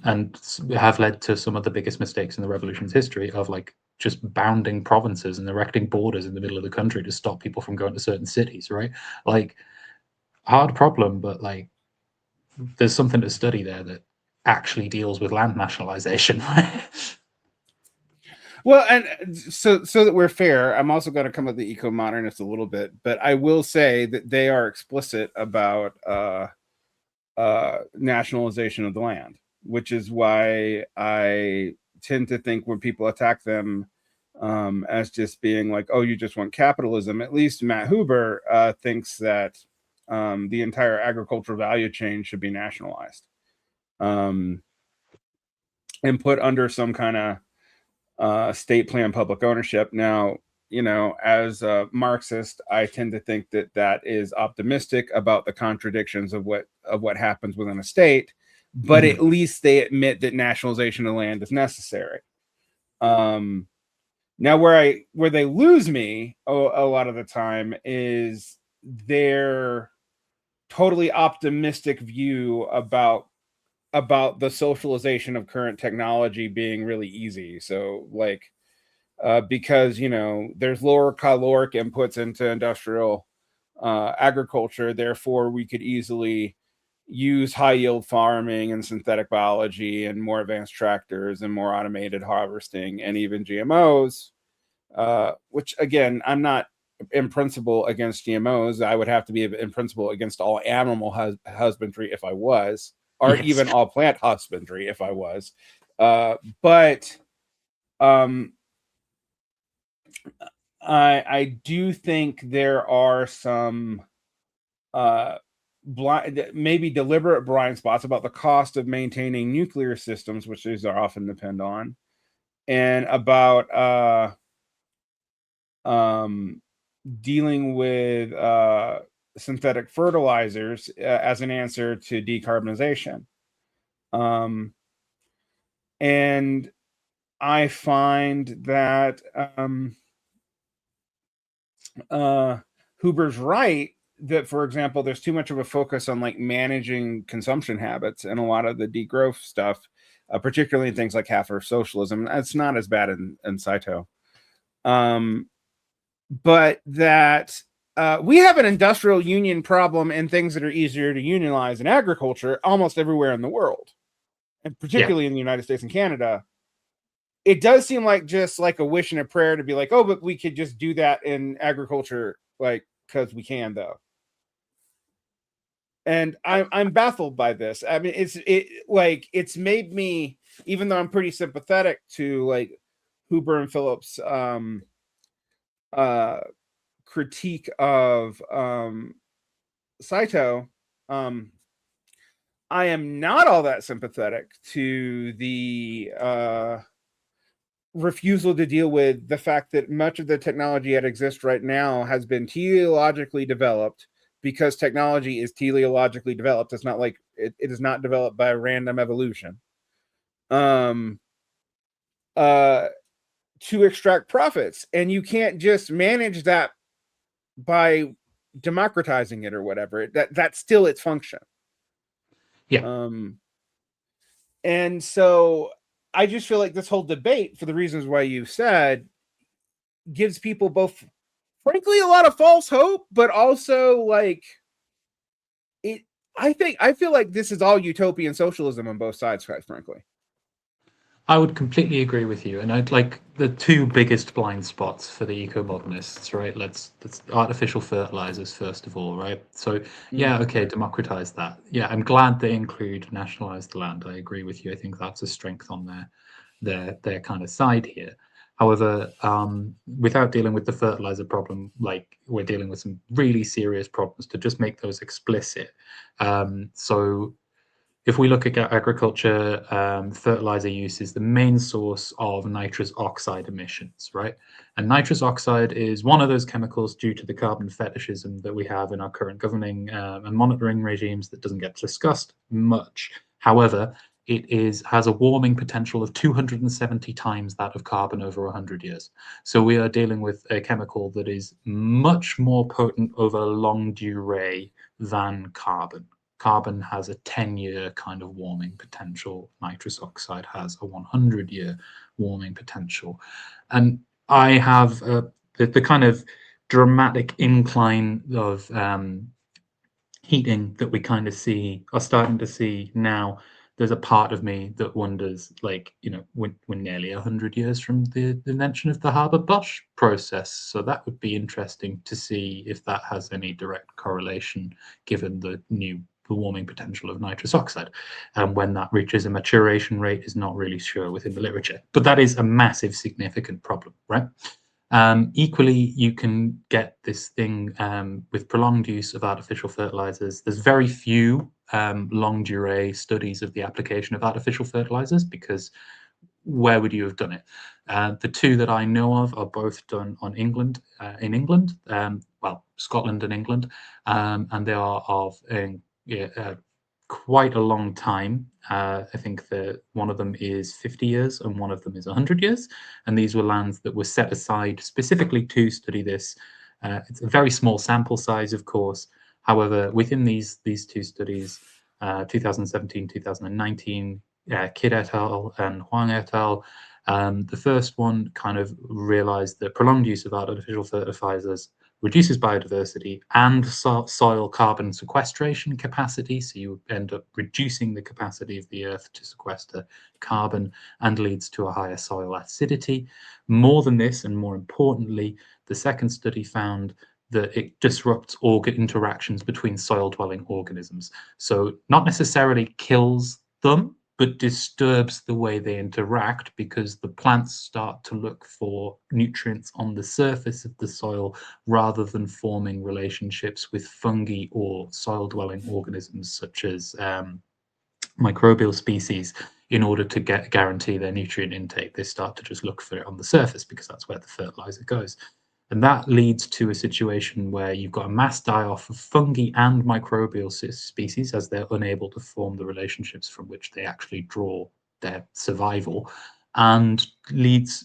and have led to some of the biggest mistakes in the revolution's history of like just bounding provinces and erecting borders in the middle of the country to stop people from going to certain cities, right? Like, hard problem, but like there's something to study there that actually deals with land nationalization, right? Well, and so that we're fair, I'm also going to come at the eco-modernists a little bit, but I will say that they are explicit about nationalization of the land, which is why I tend to think when people attack them as just being like, oh, you just want capitalism. At least Matt Huber thinks that the entire agricultural value chain should be nationalized and put under some kind of state plan public ownership. Now, you know, as a Marxist, I tend to think that that is optimistic about the contradictions of what happens within a state, but at least they admit that nationalization of land is necessary. Now, where they lose me a lot of the time is their totally optimistic view about the socialization of current technology being really easy. So, like, because, you know, there's lower caloric inputs into industrial agriculture, therefore we could easily use high yield farming and synthetic biology and more advanced tractors and more automated harvesting and even GMOs, which again, I'm not in principle against GMOs. I would have to be in principle against all animal husbandry if I was, or Yes. even all plant husbandry if I was. But I do think there are some maybe deliberate blind spots about the cost of maintaining nuclear systems, which these are often depend on, and about dealing with synthetic fertilizers as an answer to decarbonization. And I find that Huber's right that, for example, there's too much of a focus on like managing consumption habits and a lot of the degrowth stuff, particularly in things like half-earth socialism. It's not as bad in Saito. But that we have an industrial union problem and things that are easier to unionize in agriculture almost everywhere in the world, and particularly in the United States and Canada. It does seem like just like a wish and a prayer to be like, oh, but we could just do that in agriculture, like, because we can, though. And I'm baffled by this. I mean, it's made me, even though I'm pretty sympathetic to like Huber and Phillips' critique of Saito, I am not all that sympathetic to the refusal to deal with the fact that much of the technology that exists right now has been teleologically developed, because technology is teleologically developed. It's not like it is not developed by random evolution. To extract profits, and you can't just manage that by democratizing it or whatever. That's still its function. Yeah. And so I just feel like this whole debate, for the reasons why you said, gives people both, frankly, a lot of false hope, but also like it. I feel like this is all utopian socialism on both sides, quite frankly. I would completely agree with you, and I'd like the two biggest blind spots for the eco-modernists, right? Let's artificial fertilizers first of all, right? So yeah, okay, democratize that. Yeah, I'm glad they include nationalize the land. I agree with you. I think that's a strength on their kind of side here. However, without dealing with the fertilizer problem, like we're dealing with some really serious problems to just make those explicit. So if we look at agriculture, fertilizer use is the main source of nitrous oxide emissions, right? And nitrous oxide is one of those chemicals due to the carbon fetishism that we have in our current governing and monitoring regimes that doesn't get discussed much. However, has a warming potential of 270 times that of carbon over 100 years. So we are dealing with a chemical that is much more potent over a long durée than carbon. Carbon has a 10-year kind of warming potential. Nitrous oxide has a 100-year warming potential. And I have the kind of dramatic incline of heating that we kind of are starting to see now. There's a part of me that wonders, like, we're nearly 100 years from the invention of the Haber-Bosch process. So that would be interesting to see if that has any direct correlation, given the warming potential of nitrous oxide. And when that reaches a maturation rate is not really sure within the literature. But that is a massive, significant problem, right? Equally, you can get this thing with prolonged use of artificial fertilizers. There's very few long durée studies of the application of artificial fertilizers, because where would you have done it? The two that I know of are both done in England, Scotland and England, and they are of quite a long time. I think that one of them is 50 years and one of them is 100 years. And these were lands that were set aside specifically to study this. It's a very small sample size, of course. However, within these two studies, 2017, 2019, Kidd et al. And Huang et al., the first one kind of realized that prolonged use of artificial fertilizers reduces biodiversity and soil carbon sequestration capacity. So you end up reducing the capacity of the earth to sequester carbon and leads to a higher soil acidity. More than this, and more importantly, the second study found that it disrupts interactions between soil-dwelling organisms. So not necessarily kills them, but disturbs the way they interact, because the plants start to look for nutrients on the surface of the soil rather than forming relationships with fungi or soil-dwelling organisms such as microbial species in order to guarantee their nutrient intake. They start to just look for it on the surface because that's where the fertilizer goes. And that leads to a situation where you've got a mass die-off of fungi and microbial species, as they're unable to form the relationships from which they actually draw their survival, and leaves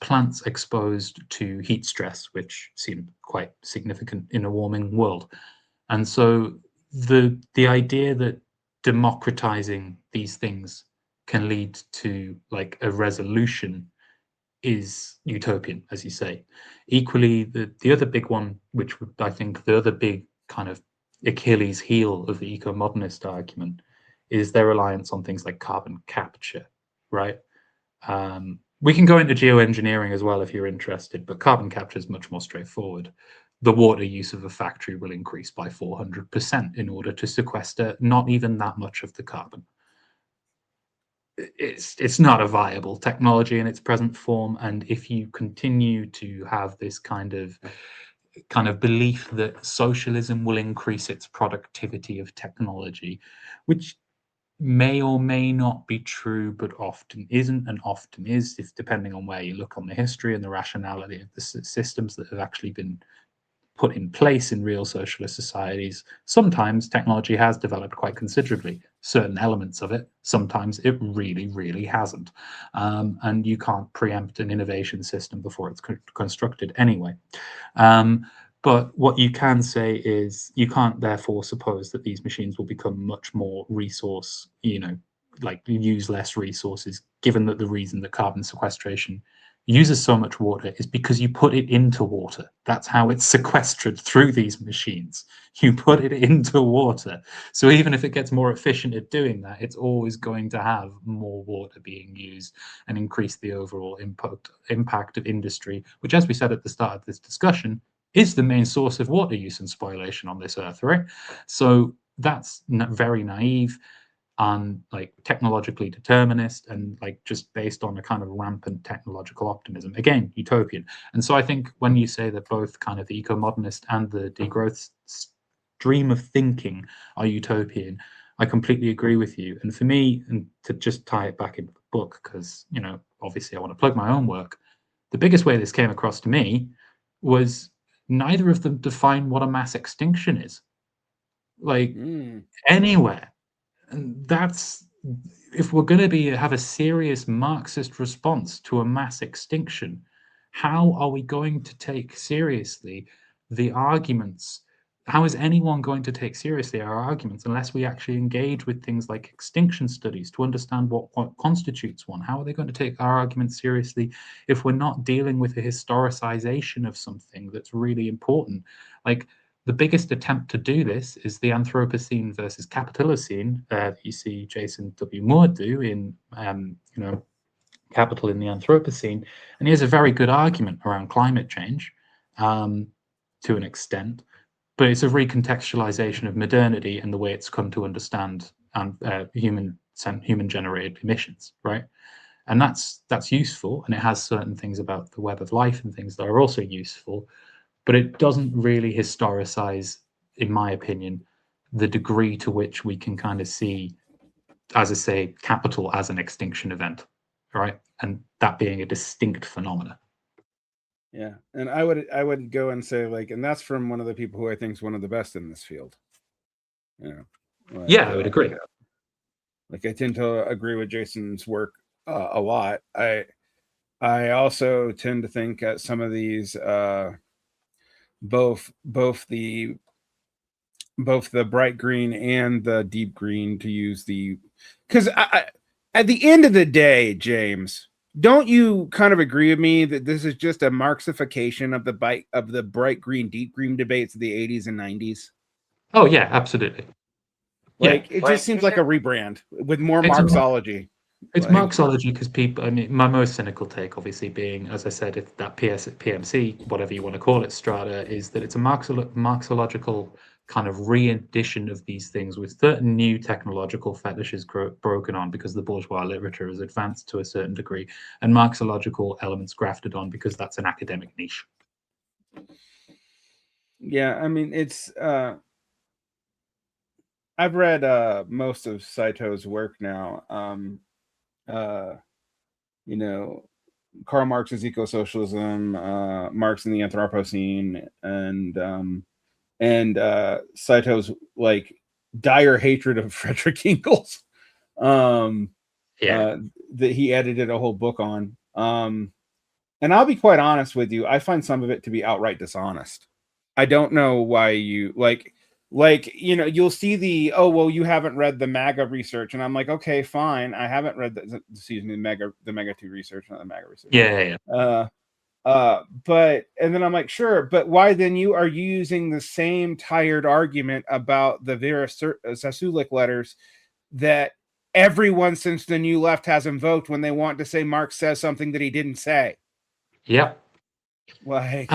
plants exposed to heat stress, which seemed quite significant in a warming world. And so the idea that democratizing these things can lead to like a resolution is utopian, as you say. Equally, the other big one, which I think the other big kind of Achilles heel of the eco-modernist argument, is their reliance on things like carbon capture, right? We can go into geoengineering as well if you're interested, but carbon capture is much more straightforward. The water use of a factory will increase by 400% in order to sequester not even that much of the carbon. It's not a viable technology in its present form, and if you continue to have this kind of belief that socialism will increase its productivity of technology, which may or may not be true, but often isn't and often is, if depending on where you look on the history and the rationality of the systems that have actually been put in place in real socialist societies. Sometimes technology has developed quite considerably, certain elements of it. Sometimes it really, really hasn't. And you can't preempt an innovation system before it's constructed anyway. But what you can say is you can't therefore suppose that these machines will become much more resource, like use less resources, given that the reason that carbon sequestration uses so much water is because you put it into water. That's how it's sequestered through these machines. You put it into water. So even if it gets more efficient at doing that, it's always going to have more water being used and increase the overall impact of industry, which, as we said at the start of this discussion, is the main source of water use and spoliation on this earth, right? So that's very naive and like technologically determinist and like just based on a kind of rampant technological optimism. Again, utopian. And so I think when you say that both kind of the eco-modernist and the degrowth stream of thinking are utopian, I completely agree with you. And for me, and to just tie it back into the book, because, you know, obviously I want to plug my own work, the biggest way this came across to me was neither of them define what a mass extinction is, like, anywhere. And that's, if we're going to be have a serious Marxist response to a mass extinction, how are we going to take seriously the arguments? How is anyone going to take seriously our arguments unless we actually engage with things like extinction studies to understand what constitutes one? How are they going to take our arguments seriously if we're not dealing with a historicization of something that's really important? Like, the biggest attempt to do this is the Anthropocene versus Capitalocene that you see Jason W. Moore do in, you know, Capital in the Anthropocene, and he has a very good argument around climate change to an extent, but it's a recontextualization of modernity and the way it's come to understand human-generated emissions, right? And that's useful, and it has certain things about the web of life and things that are also useful, but it doesn't really historicize, in my opinion, the degree to which we can kind of see, as I say, capital as an extinction event, right? And that being a distinct phenomena. Yeah, and I would go and say, like, and that's from one of the people who I think is one of the best in this field. You know, like, yeah, I would agree. Like, I tend to agree with Jason's work a lot. I also tend to think at some of these both the bright green and the deep green, to use the, because at the end of the day, James, don't you kind of agree with me that this is just a Marxification of the bright green, deep green debates of the 80s and 90s? Oh yeah, absolutely. Like, it just seems like a rebrand with more Marxology. It's Marxology because people, I mean, my most cynical take, obviously, being, as I said, if that PMC, whatever you want to call it, strata, is that it's a Marxological kind of re-edition of these things with certain new technological fetishes broken on because the bourgeois literature has advanced to a certain degree, and Marxological elements grafted on because that's an academic niche. Yeah, I mean, it's I've read most of Saito's work now. You know, Karl Marx's Eco-Socialism, Marx and the Anthropocene, and Saito's, like, dire hatred of Frederick Engels. That he edited a whole book on. And I'll be quite honest with you, I find some of it to be outright dishonest. I don't know why you like, you know, you'll see the, oh, well, you haven't read the MAGA research, and I'm like, okay, fine, I haven't read the MAGA 2 research, not the MAGA research. But, and then I'm like, sure, but why then are you using the same tired argument about the Vera Sasulik letters that everyone since the New Left has invoked when they want to say Marx says something that he didn't say? Yep. Like,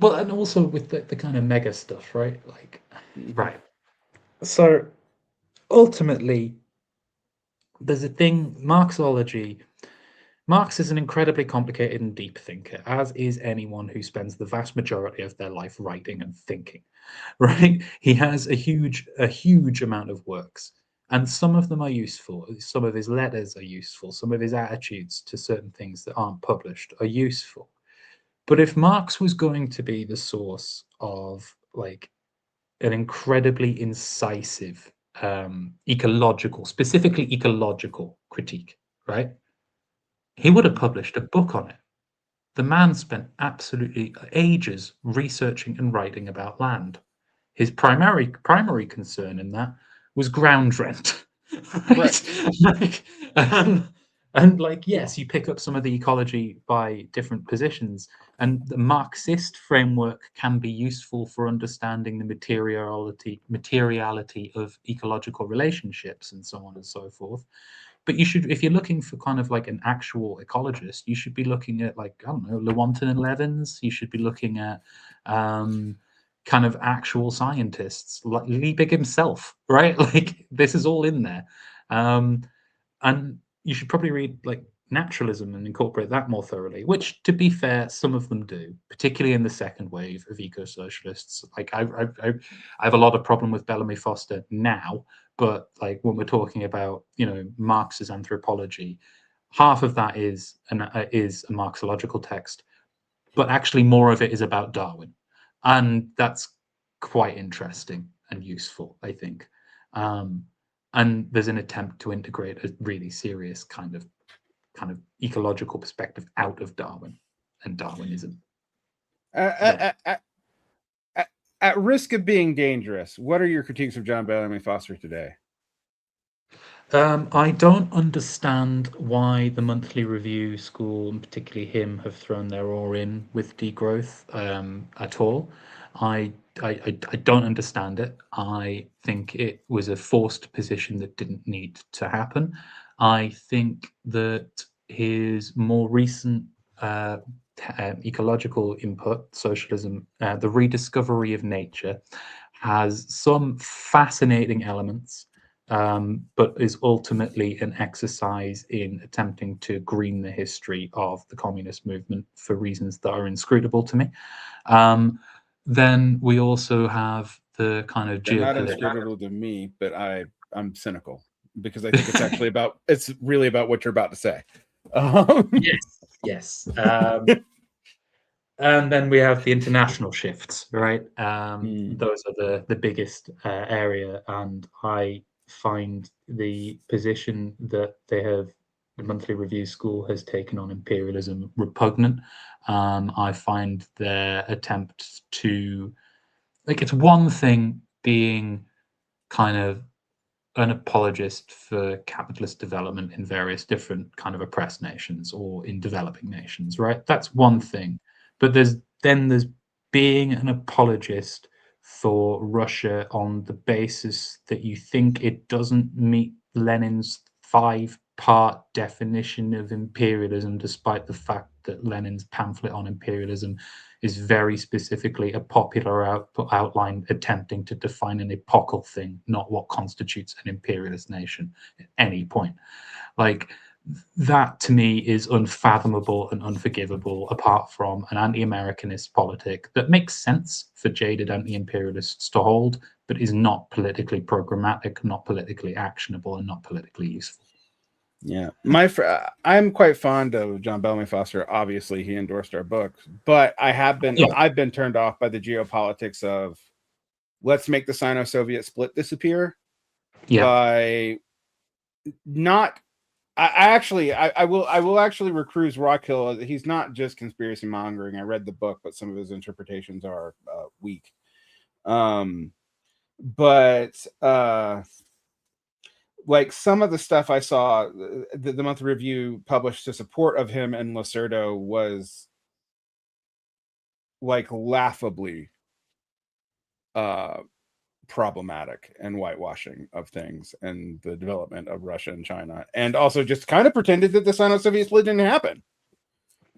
well, and also with the kind of mega stuff, right? Like, right. So ultimately, there's a thing, Marxology. Marx is an incredibly complicated and deep thinker, as is anyone who spends the vast majority of their life writing and thinking, right? He has a huge amount of works, and some of them are useful. Some of his letters are useful. Some of his attitudes to certain things that aren't published are useful. But if Marx was going to be the source of, like, an incredibly incisive specifically ecological critique, right? He would have published a book on it. The man spent absolutely ages researching and writing about land. His primary concern in that was ground rent. Right? And like, yes, you pick up some of the ecology by different positions, and the Marxist framework can be useful for understanding the materiality of ecological relationships and so on and so forth. But you should, if you're looking for kind of like an actual ecologist, you should be looking at, like, I don't know, Lewontin and Levins. You should be looking at kind of actual scientists, like Liebig himself, right? Like, this is all in there. And you should probably read, like, naturalism and incorporate that more thoroughly, which, to be fair, some of them do, particularly in the second wave of eco-socialists. Like, I have a lot of problem with Bellamy Foster now, but like when we're talking about, Marx's anthropology, half of that is a Marxological text, but actually more of it is about Darwin, and that's quite interesting and useful, I think. And there's an attempt to integrate a really serious kind of ecological perspective out of Darwin and Darwinism. At risk of being dangerous, what are your critiques of John Bellamy Foster today? I don't understand why the Monthly Review School, and particularly him, have thrown their oar in with degrowth at all. I don't understand it. I think it was a forced position that didn't need to happen. I think that his more recent ecological input, socialism, the rediscovery of nature, has some fascinating elements, but is ultimately an exercise in attempting to green the history of the communist movement for reasons that are inscrutable to me. Then we also have the kind of They're not geopolitical. inscrutable to me, but I'm cynical because I think it's actually it's really about what you're about to say. Yes. And then we have the international shifts, right? Those are the biggest area, and I find the position that the Monthly Review School has taken on imperialism repugnant. I find their attempt to, like, it's one thing being kind of an apologist for capitalist development in various different kind of oppressed nations or in developing nations, right? That's one thing. But there's being an apologist for Russia on the basis that you think it doesn't meet Lenin's 5-part definition of imperialism, despite the fact that Lenin's pamphlet on imperialism is very specifically a popular outline attempting to define an epochal thing, not what constitutes an imperialist nation at any point. Like, that to me is unfathomable and unforgivable, apart from an anti-Americanist politic that makes sense for jaded anti-imperialists to hold, but is not politically programmatic, not politically actionable, and not politically useful. Yeah, I'm quite fond of John Bellamy Foster. Obviously, he endorsed our books, but I've been turned off by the geopolitics of let's make the Sino-Soviet split disappear. Yeah. By not, I will actually recruit Rockhill. He's not just conspiracy mongering. I read the book, but some of his interpretations are weak. But like some of the stuff I saw, the monthly review published to support of him and Lacerdo was like laughably problematic and whitewashing of things and the development of Russia and China, and also just kind of pretended that the Sino-Soviet split didn't happen.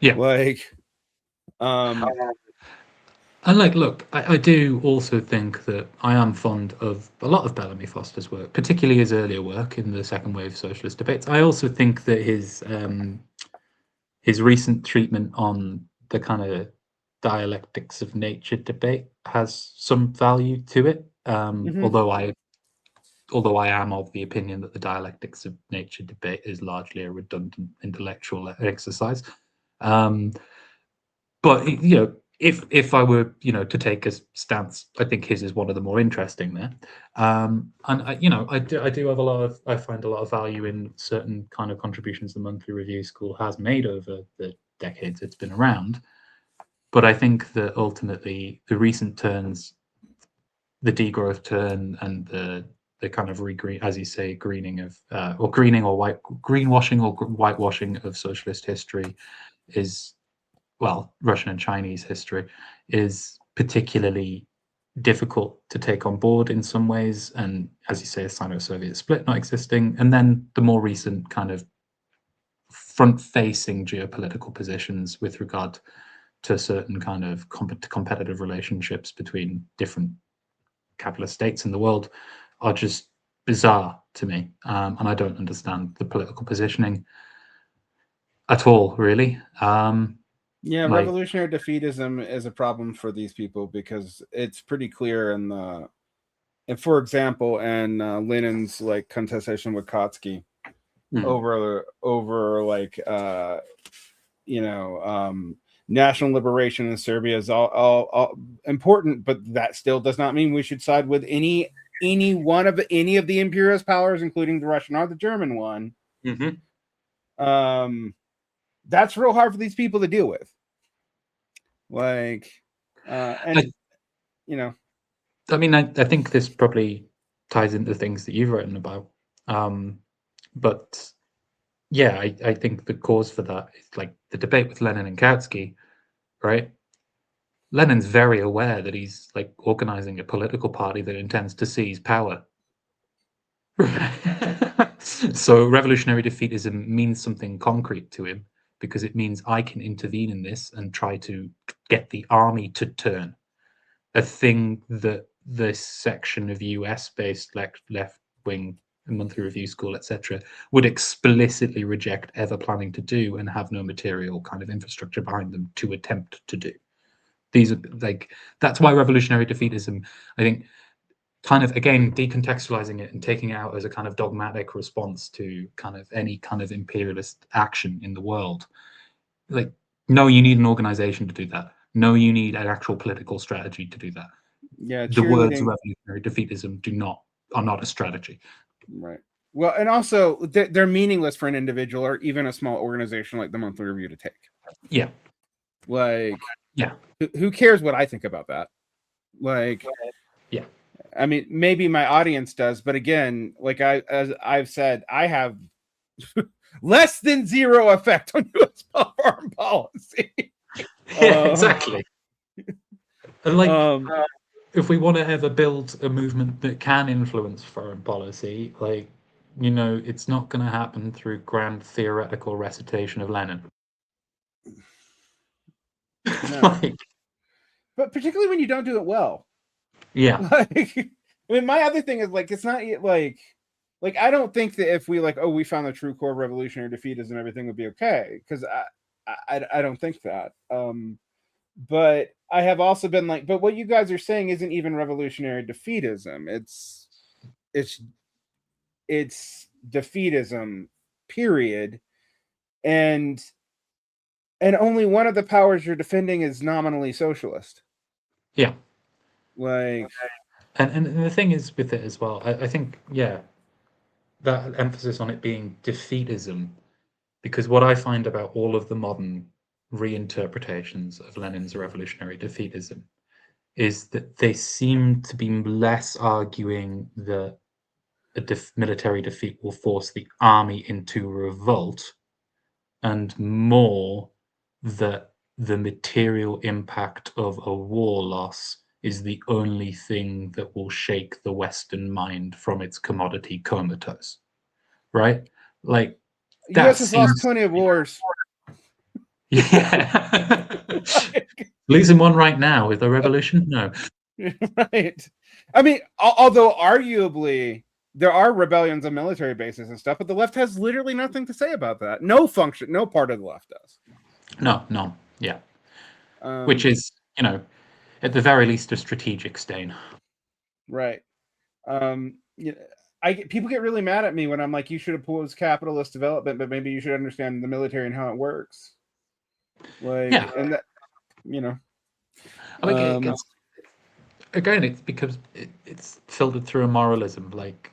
Yeah. Like, and like, look, I do also think that I am fond of a lot of Bellamy Foster's work, particularly his earlier work in the second wave socialist debates. I also think that his recent treatment on the kind of dialectics of nature debate has some value to it. Although I am of the opinion that the dialectics of nature debate is largely a redundant intellectual exercise. But if I were to take a stance, I think his is one of the more interesting there. And I find a lot of value in certain kind of contributions the Monthly Review School has made over the decades it's been around. But I think that ultimately the recent turns, the degrowth turn, and the kind of as you say, greening of or greenwashing or whitewashing of socialist history is, well, Russian and Chinese history is particularly difficult to take on board in some ways. And as you say, a Sino-Soviet split not existing, and then the more recent kind of front-facing geopolitical positions with regard to certain kind of competitive relationships between different capitalist states in the world are just bizarre to me, and I don't understand the political positioning at all, really. revolutionary defeatism is a problem for these people because it's pretty clear in for example, and Lenin's like contestation with Kautsky over like national liberation in Serbia is all important, but that still does not mean we should side with any of the imperialist powers, including the Russian or the German one. That's real hard for these people to deal with. Like, I think this probably ties into things that you've written about. But yeah, I think the cause for that is like the debate with Lenin and Kautsky, right? Lenin's very aware that he's like organizing a political party that intends to seize power. So revolutionary defeatism means something concrete to him, because it means I can intervene in this and try to get the army to turn. A thing that this section of US-based left-wing monthly review school, etc., would explicitly reject ever planning to do, and have no material kind of infrastructure behind them to attempt to do. These are like, that's why revolutionary defeatism, I think, kind of, again, decontextualizing it and taking it out as a kind of dogmatic response to kind of any kind of imperialist action in the world. Like, no, you need an organization to do that. No, you need an actual political strategy to do that. Yeah, the words revolutionary defeatism are not a strategy. Right. Well, and also they're meaningless for an individual or even a small organization like the Monthly Review to take. Yeah. Like, yeah. Who cares what I think about that? Like, yeah. I mean, maybe my audience does, but again, like as I've said, I have less than zero effect on U.S. foreign policy. Yeah, exactly. And like, if we want to ever build a movement that can influence foreign policy, like, it's not going to happen through grand theoretical recitation of Lenin. No. But particularly when you don't do it well. Yeah. Like, I mean, my other thing is like, it's not like I don't think that if we we found the true core of revolutionary defeatism, everything would be okay, because I don't think that. But I have also been like, but what you guys are saying isn't even revolutionary defeatism. It's defeatism, period. And only one of the powers you're defending is nominally socialist. Yeah. Like, and the thing is with it as well, I think, yeah, that emphasis on it being defeatism, because what I find about all of the modern reinterpretations of Lenin's revolutionary defeatism is that they seem to be less arguing that a military defeat will force the army into revolt, and more that the material impact of a war loss is the only thing that will shake the Western mind from its commodity comatose, right? Like, the U.S. has lost plenty of wars. Yeah. Losing one right now with the revolution? No. Right. I mean, although arguably there are rebellions on military bases and stuff, but the left has literally nothing to say about that. No part of the left does. No. Yeah. Which is, at the very least, a strategic stain. Right. People get really mad at me when I'm like, you should oppose capitalist development, but maybe you should understand the military and how it works. Like, yeah. And that, again, it's because it's filtered through a moralism. Like,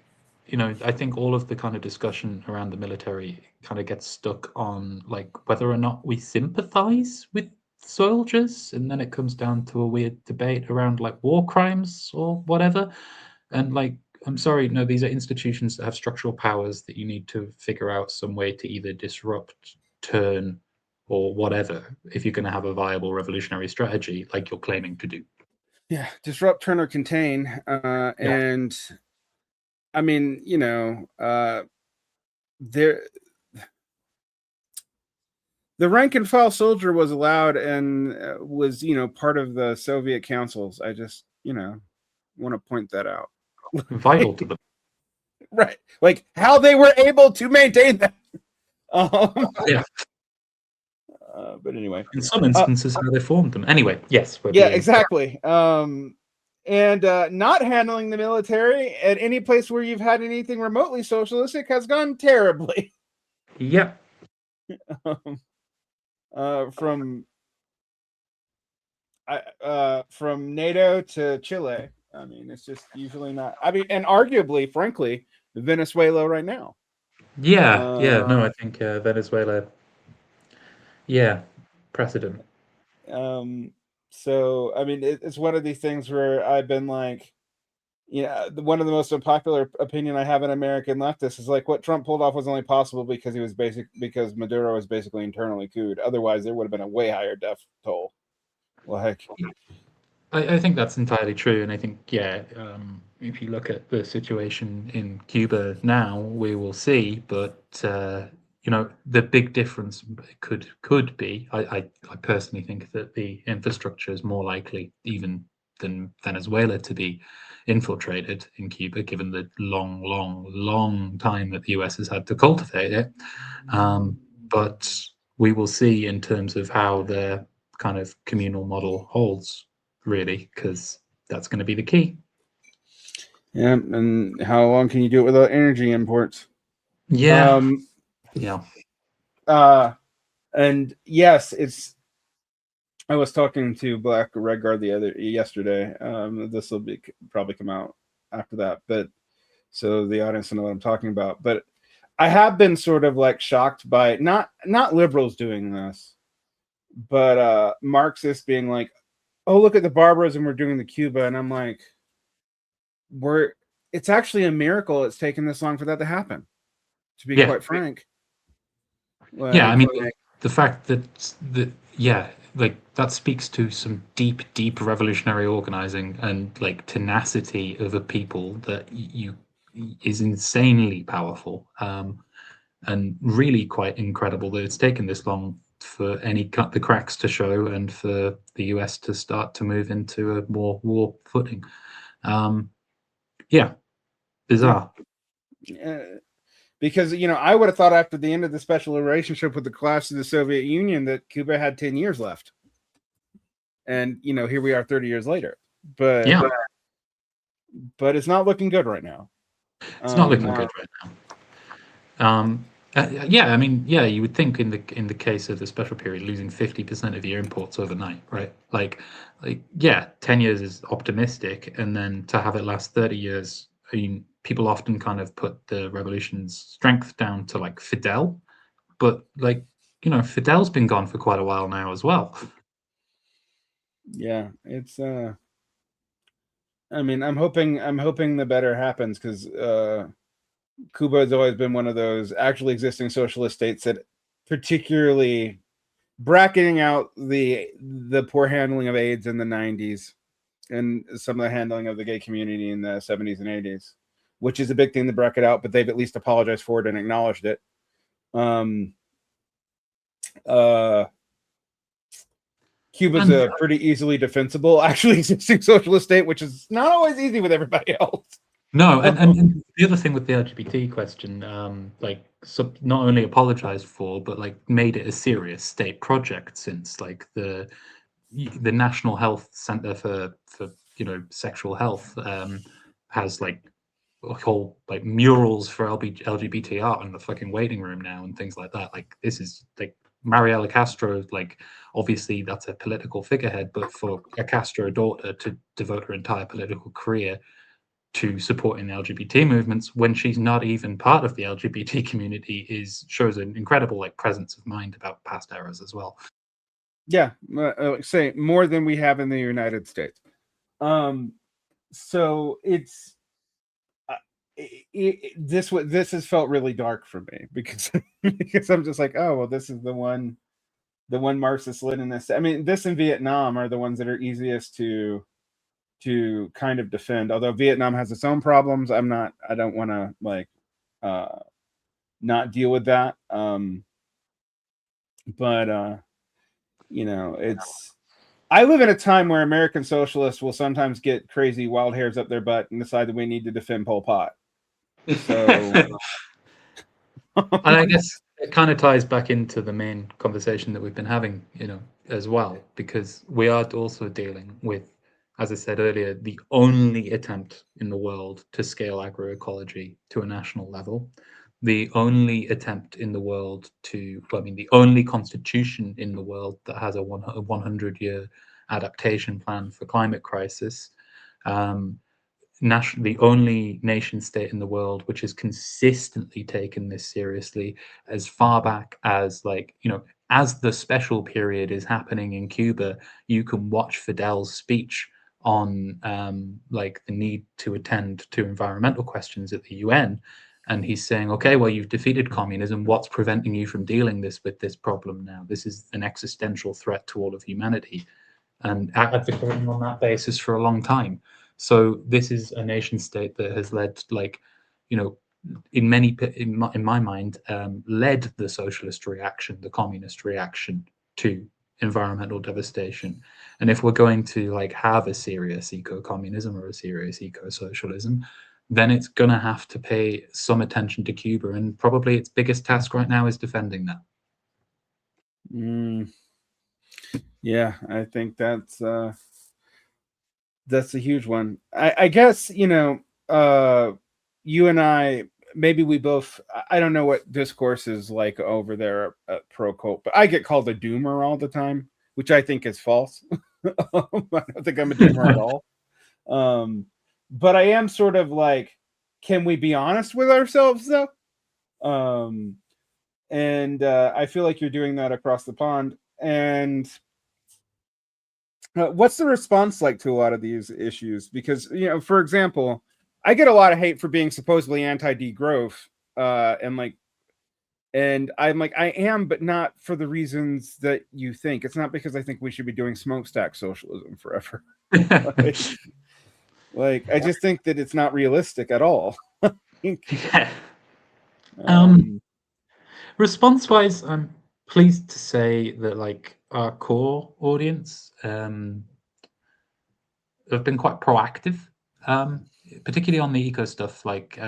I think all of the kind of discussion around the military kind of gets stuck on like whether or not we sympathize with soldiers, and then it comes down to a weird debate around like war crimes or whatever. And like, I'm sorry, no, these are institutions that have structural powers that you need to figure out some way to either disrupt, turn, or whatever, if you're going to have a viable revolutionary strategy like you're claiming to do. Yeah, disrupt, turn, or contain. And I mean, the rank and file soldier was allowed and was, part of the Soviet councils. I just, want to point that out. Vital to them. Right. Like how they were able to maintain that. Yeah. But anyway, in some instances, how they formed them. Anyway, yes. Yeah, exactly. And not handling the military at any place where you've had anything remotely socialistic has gone terribly. Yep. From NATO to Chile. I mean, it's just usually not. I mean, and arguably, frankly, Venezuela right now. Yeah, yeah. No, I think Venezuela. Yeah, precedent. So I mean, it's one of these things where I've been like, one of the most unpopular opinion I have in American leftists is like what Trump pulled off was only possible because because Maduro was basically internally couped. Otherwise, there would have been a way higher death toll. Like, I think that's entirely true, and I think if you look at the situation in Cuba now, we will see. But the big difference could be, I personally think that the infrastructure is more likely even than Venezuela to be infiltrated in Cuba, given the long time that the US has had to cultivate it. But we will see in terms of how their kind of communal model holds, really, because that's going to be the key. Yeah, and how long can you do it without energy imports? Yeah. And yes, I was talking to Black Redguard yesterday. This will probably come out after that, but so the audience will know what I'm talking about. But I have been sort of like shocked by not liberals doing this, but Marxists being like, "Oh, look at the barbarism we're doing to Cuba," and I'm like, it's actually a miracle it's taken this long for that to happen. To be quite frank. I mean, the fact that that speaks to some deep revolutionary organizing and like tenacity of a people that is insanely powerful, and really quite incredible that it's taken this long for the cracks to show and for the US to start to move into a more war footing. Bizarre. Because I would have thought after the end of the special relationship with the collapse of the Soviet Union that Cuba had 10 years left, and here we are 30 years later. But it's not looking good right now. It's not looking good right now. I mean, you would think in the case of the special period, losing 50% of your imports overnight, right? Like 10 years is optimistic, and then to have it last 30 years. I mean, people often kind of put the revolution's strength down to like Fidel, but Fidel's been gone for quite a while now as well. Yeah, it's I mean, I'm hoping the better happens, because Cuba has always been one of those actually existing socialist states that, particularly bracketing out the poor handling of AIDS in the 90s and some of the handling of the gay community in the 70s and 80s, which is a big thing to bracket out, but they've at least apologized for it and acknowledged it. Cuba's a pretty easily defensible, actually existing socialist state, which is not always easy with everybody else. No, and the other thing with the LGBT question, not only apologized for, but like made it a serious state project, since like the National Health Center for sexual health has like a whole like murals for LGBT art in the fucking waiting room now and things like that. Like, this is like Mariela Castro, like obviously that's a political figurehead, but for a Castro daughter to devote her entire political career to supporting the LGBT movements when she's not even part of the LGBT community shows an incredible like presence of mind about past eras as well. Yeah, say more than we have in the United States. So it's this has felt really dark for me, because I'm just like, oh well, this is the one Marxist Leninist. I mean, this and Vietnam are the ones that are easiest to kind of defend. Although Vietnam has its own problems, I don't want to like not deal with that. But it's. I live in a time where American socialists will sometimes get crazy wild hairs up their butt and decide that we need to defend Pol Pot. So, and I guess it kind of ties back into the main conversation that we've been having, as well, because we are also dealing with as I said earlier, the only attempt in the world to scale agroecology to a national level, the only attempt in the world to, well, I mean, the only constitution in the world that has a 100-year adaptation plan for climate crisis, the only nation state in the world which has consistently taken this seriously as far back as, like, as the special period is happening in Cuba, you can watch Fidel's speech on like the need to attend to environmental questions at the UN. And he's saying, okay, well, you've defeated communism. What's preventing you from dealing with this problem now? This is an existential threat to all of humanity. And advocating on that basis for a long time. So this is a nation state that has led, like, in my mind, led the socialist reaction, the communist reaction to environmental devastation. And if we're going to, like, have a serious eco-communism or a serious eco-socialism, then it's going to have to pay some attention to Cuba, and probably its biggest task right now is defending that. Yeah, I think that's a huge one. I guess, you and I, maybe we both, I don't know what discourse is like over there at Pro Kult, but I get called a doomer all the time, which I think is false. I don't think I'm a doomer at all. But I am sort of like, can we be honest with ourselves though? And I feel like you're doing that across the pond. And what's the response like to a lot of these issues? Because, for example, I get a lot of hate for being supposedly anti-degrowth, and I'm like, I am, but not for the reasons that you think. It's not because I think we should be doing smokestack socialism forever. like, I just think that it's not realistic at all. Yeah. Response-wise, I'm pleased to say that, like, our core audience have been quite proactive, particularly on the eco stuff. Like,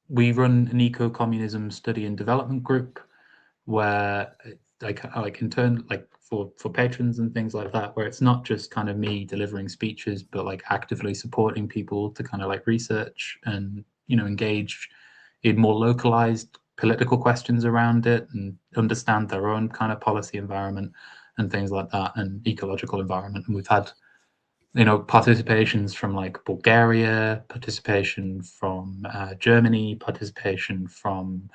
we run an eco-communism study and development group where, like in turn, like for patrons and things like that, where it's not just kind of me delivering speeches, but like actively supporting people to kind of like research and, engage in more localized political questions around it and understand their own kind of policy environment and things like that, and ecological environment. And we've had, participations from, like, Bulgaria, participation from Germany, participation from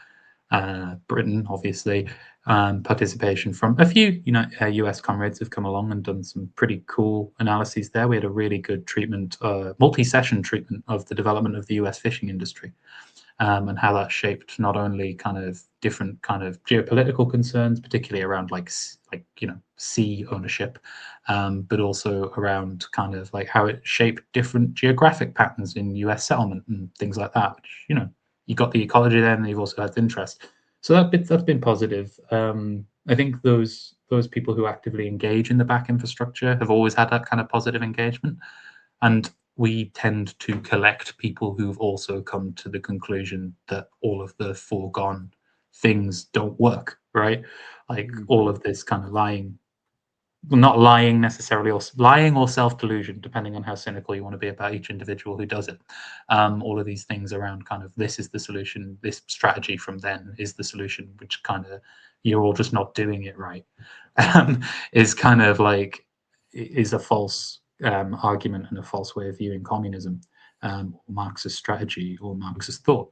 Britain, obviously, participation from a few, US comrades have come along and done some pretty cool analyses there. We had a really good treatment, multi-session treatment of the development of the US fishing industry, and how that shaped not only kind of different kind of geopolitical concerns, particularly around sea ownership, but also around kind of like how it shaped different geographic patterns in US settlement and things like that, which, you got the ecology there, and you've also had the interest. So that's been positive. I think those people who actively engage in the back infrastructure have always had that kind of positive engagement. And we tend to collect people who've also come to the conclusion that all of the foregone things don't work, right? Like all of this kind of lying, not lying necessarily, or lying or self-delusion, depending on how cynical you want to be about each individual who does it. All of these things around kind of, this is the solution, this strategy from then is the solution, which kind of, you're all just not doing it right, is kind of like, is a false argument and a false way of viewing communism, or Marxist strategy or Marxist thought.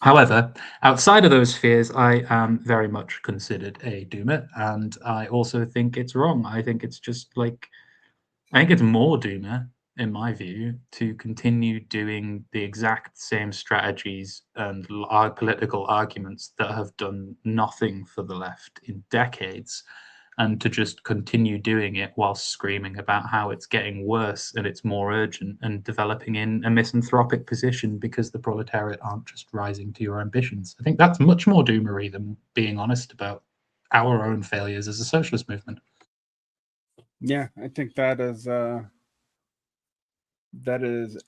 However, outside of those spheres, I am very much considered a doomer, and I also think it's wrong. I think it's just like, I think it's more doomer, in my view, to continue doing the exact same strategies and political arguments that have done nothing for the left in decades, and to just continue doing it while screaming about how it's getting worse and it's more urgent, and developing in a misanthropic position because the proletariat aren't just rising to your ambitions. I think that's much more doomery than being honest about our own failures as a socialist movement. Yeah, I think that is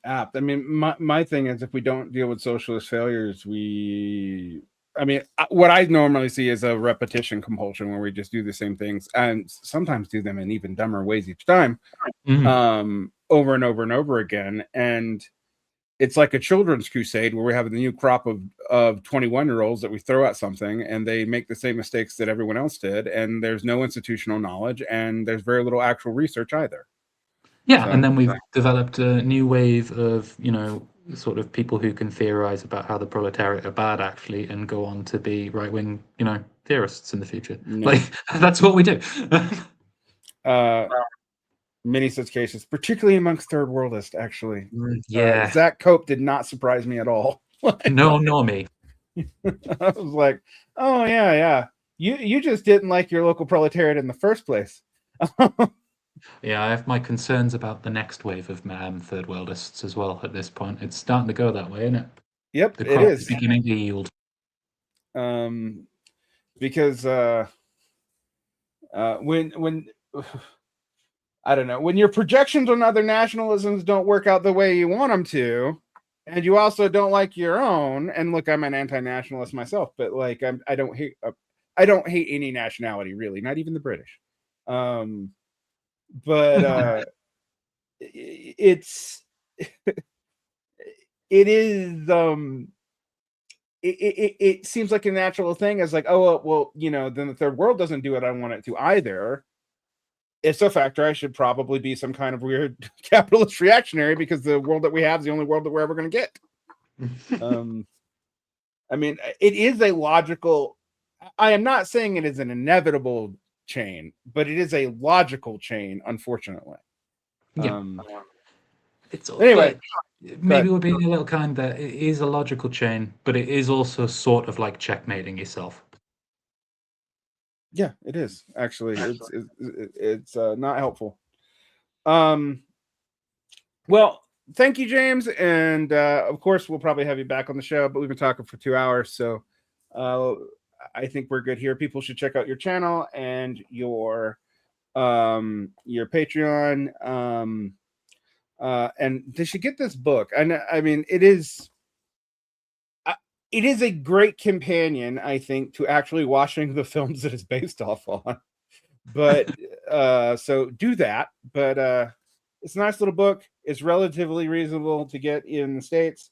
apt. I mean, my thing is, if we don't deal with socialist failures, we I mean, what I normally see is a repetition compulsion where we just do the same things and sometimes do them in even dumber ways each time, over and over and over again. And it's like a children's crusade where we have the new crop of 21-year-olds that we throw at something and they make the same mistakes that everyone else did. And there's no institutional knowledge and there's very little actual research either. Yeah, and then we've developed a new wave of, sort of people who can theorize about how the proletariat are bad, actually, and go on to be right-wing, theorists in the future. Yeah. Like, that's what we do. Many such cases, particularly amongst third worldists, actually. Yeah. Zach Cope did not surprise me at all. No, nor me. I was like, oh, yeah. You just didn't like your local proletariat in the first place. Yeah, I have my concerns about the next wave of third worldists as well at this point. It's starting to go that way, isn't it? Yep, the crop it is beginning to yield. Because when I don't know, when your projections on other nationalisms don't work out the way you want them to, and you also don't like your own, and look, I'm an anti-nationalist myself, but like I don't hate any nationality, really, not even the British. But it's it is it seems like a natural thing. As like, oh well, then the third world doesn't do what I want it to either. It's a factor. I should probably be some kind of weird capitalist reactionary because the world that we have is the only world that we're ever going to get. I mean, it is a logical. I am not saying it is an inevitable chain, but it is a logical chain, unfortunately. Yeah. Anyway, maybe we're being a little kind that it is a logical chain, but it is also sort of like checkmating yourself. Yeah, it is actually. It's not helpful. Well, thank you, James, and of course we'll probably have you back on the show. But we've been talking for 2 hours, so I think we're good here. People should check out your channel and your Patreon, and they should get this book. I mean, it is a great companion, I think, to actually watching the films that it's based off on. But so do that. But it's a nice little book. It's relatively reasonable to get in the States,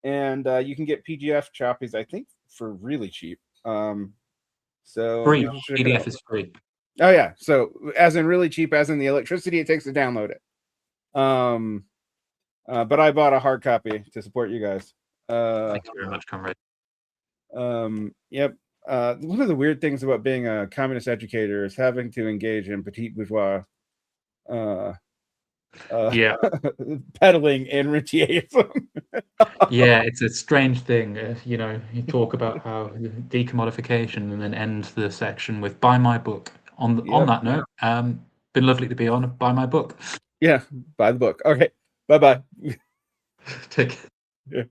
and you can get PDF copies, I think, for really cheap. So free. PDF is free. Oh yeah, so as in really cheap, as in the electricity it takes to download it. But I bought a hard copy to support you guys. Thank you very much, comrade. Yep. One of the weird things about being a communist educator is having to engage in petit bourgeois peddling and rentierism. Yeah, it's a strange thing. You talk about how decommodification and then end the section with buy my book. On that note, been lovely to be on. Buy my book. Yeah, buy the book. Okay, bye-bye. Take care. Yeah.